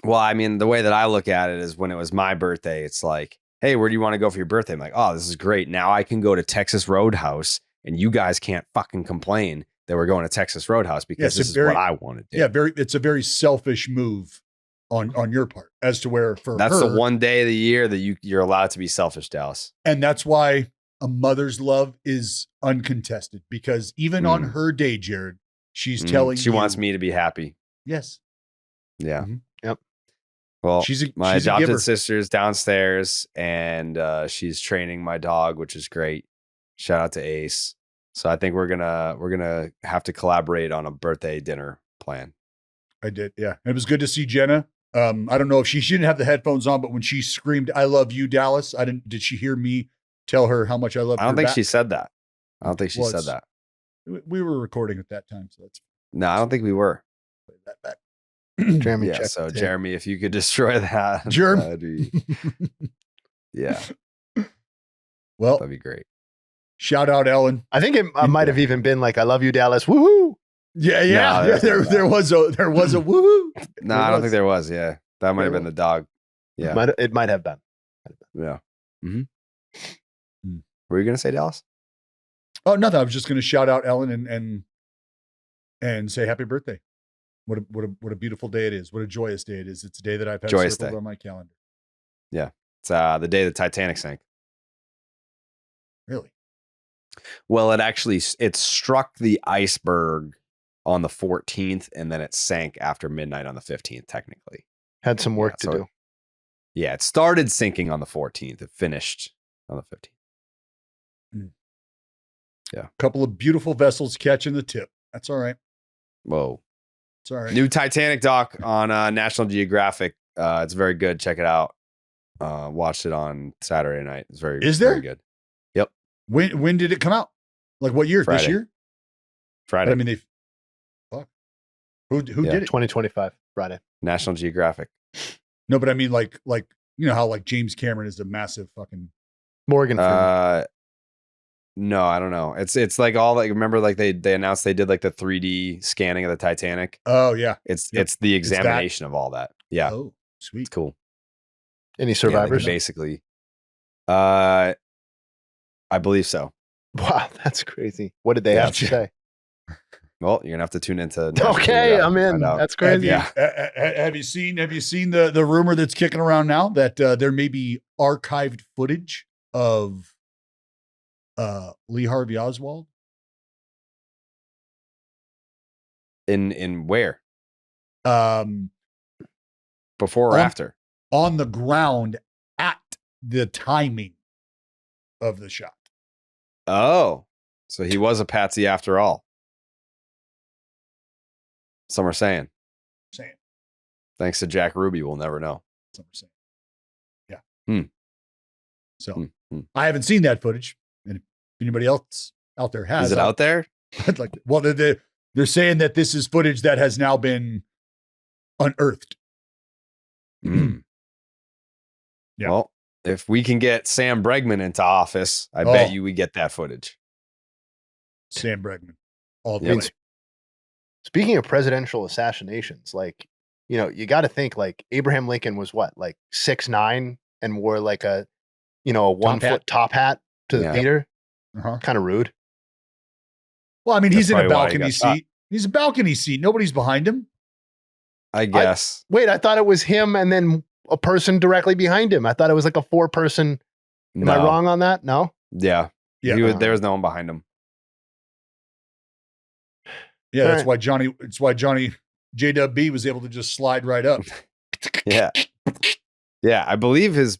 Well, I mean, the way that I look at it is when it was my birthday, it's like, hey, where do you want to go for your birthday? I'm like, oh, this is great. Now I can go to Texas Roadhouse and you guys can't fucking complain that we're going to Texas Roadhouse because this is what I want to do. Yeah, it's a very selfish move on your part as to where that's her, the one day of the year that you're allowed to be selfish, Dallas. And that's why a mother's love is uncontested, because even on her day, Jared, she's telling you. She wants me to be happy. Yes. Yeah. Mm-hmm. Yep. Well, my adopted sister's downstairs and she's training my dog, which is great. Shout out to Ace. So I think we're gonna have to collaborate on a birthday dinner plan. I did, yeah. It was good to see Jenna. I don't know if she didn't have the headphones on, but when she screamed, "I love you, Dallas," did she hear me tell her how much I love her? I don't think she said that. I don't think she said that. We were recording at that time, so that's. No, I don't think we were. Play that back. Jeremy, yeah. So Jeremy, if you could destroy that, yeah. Well, that'd be great. Shout out, Ellyn. I think it might have even been like, "I love you, Dallas." Woohoo! Yeah. No, there was a woohoo. No, I don't think there was. Yeah, that might have been the dog. Yeah, it might have been. Yeah. Mm-hmm. Were you gonna say, Dallas? Oh, nothing. I was just gonna shout out Ellyn and say happy birthday. What a beautiful day it is. What a joyous day it is. It's a day that I've had circled on my calendar. Yeah. It's the day the Titanic sank. Really? Well, it struck the iceberg on the 14th and then it sank after midnight on the 15th, technically. Had some work to do. Yeah, it started sinking on the 14th. It finished on the 15th. Yeah. A couple of beautiful vessels catching the tip. That's all right. Whoa. It's all right. New Titanic doc on National Geographic. It's very good. Check it out. Watched it on Saturday night. It's very good. Yep. When did it come out? Like what year? Friday. This year? Friday. But I mean, who did it? 2025 Friday. National Geographic. No, but I mean, like you know how like James Cameron is a massive fucking Morgan Freeman. No, I don't know. It's like all like, remember like they announced they did like the 3D scanning of the Titanic. Oh yeah. It's the examination of all that. Yeah. Oh, sweet. It's cool. Any survivors? Basically. I believe so. Wow, that's crazy. What did they have to say? Well, you're gonna have to tune into. Okay, I'm in. That's crazy. Have you seen the rumor that's kicking around now that there may be archived footage of Lee Harvey Oswald? In where? Before or after? On the ground at the timing of the shot. Oh, so he was a patsy after all. Some are saying. Thanks to Jack Ruby, we'll never know. Some are saying. Yeah. So I haven't seen that footage, and if anybody else out there has, is it out there? Like, well, they're saying that this is footage that has now been unearthed. Yeah. Well, if we can get Sam Bregman into office, I bet you we get that footage. Sam Bregman. All the way. Speaking of presidential assassinations, like, you know, you got to think like Abraham Lincoln was what, like 6'9" and wore like a 1 foot top hat to the theater. Kind of rude. Well, I mean, he's in a balcony seat. He's a balcony seat. Nobody's behind him. I guess. I thought it was him and then a person directly behind him. I thought it was like a 4-person. Am I wrong on that? No? Yeah. There was no one behind him. Yeah, that's why Johnny JWB was able to just slide right up. Yeah. Yeah, I believe his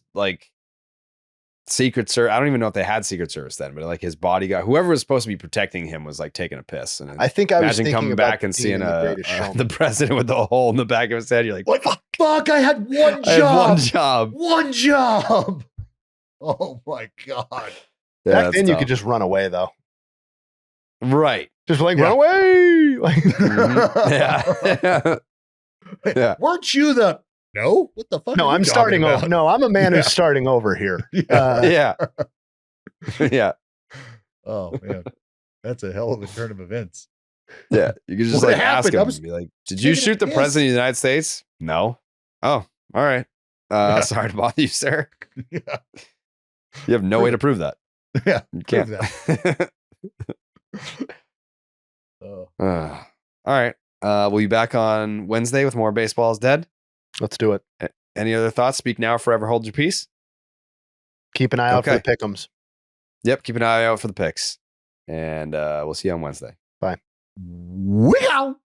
Secret Service. I don't even know if they had Secret Service then, but like his bodyguard, whoever was supposed to be protecting him, was like taking a piss. And I think I was imagine coming back and seeing the president with the hole in the back of his head. You're like, what the fuck? I had one job. One job. Oh my god. Yeah, back then you could just run away though. Right. Just run away. Yeah. Weren't you the No? What the fuck? No, I'm starting over. No, I'm a man who's starting over here. Yeah. Oh man. That's a hell of a turn of events. Yeah. You could just ask him and be like, did you shoot the president of the United States? No. Oh, all right. Sorry to bother you, sir. Yeah. You have no way to prove that. Yeah. You can't. All right. We'll be back on Wednesday with more Baseball's Dead. Let's do it. Any other thoughts? Speak now, forever hold your peace. Keep an eye out for the pick'ems. Yep. Keep an eye out for the picks. And we'll see you on Wednesday. Bye. Wow.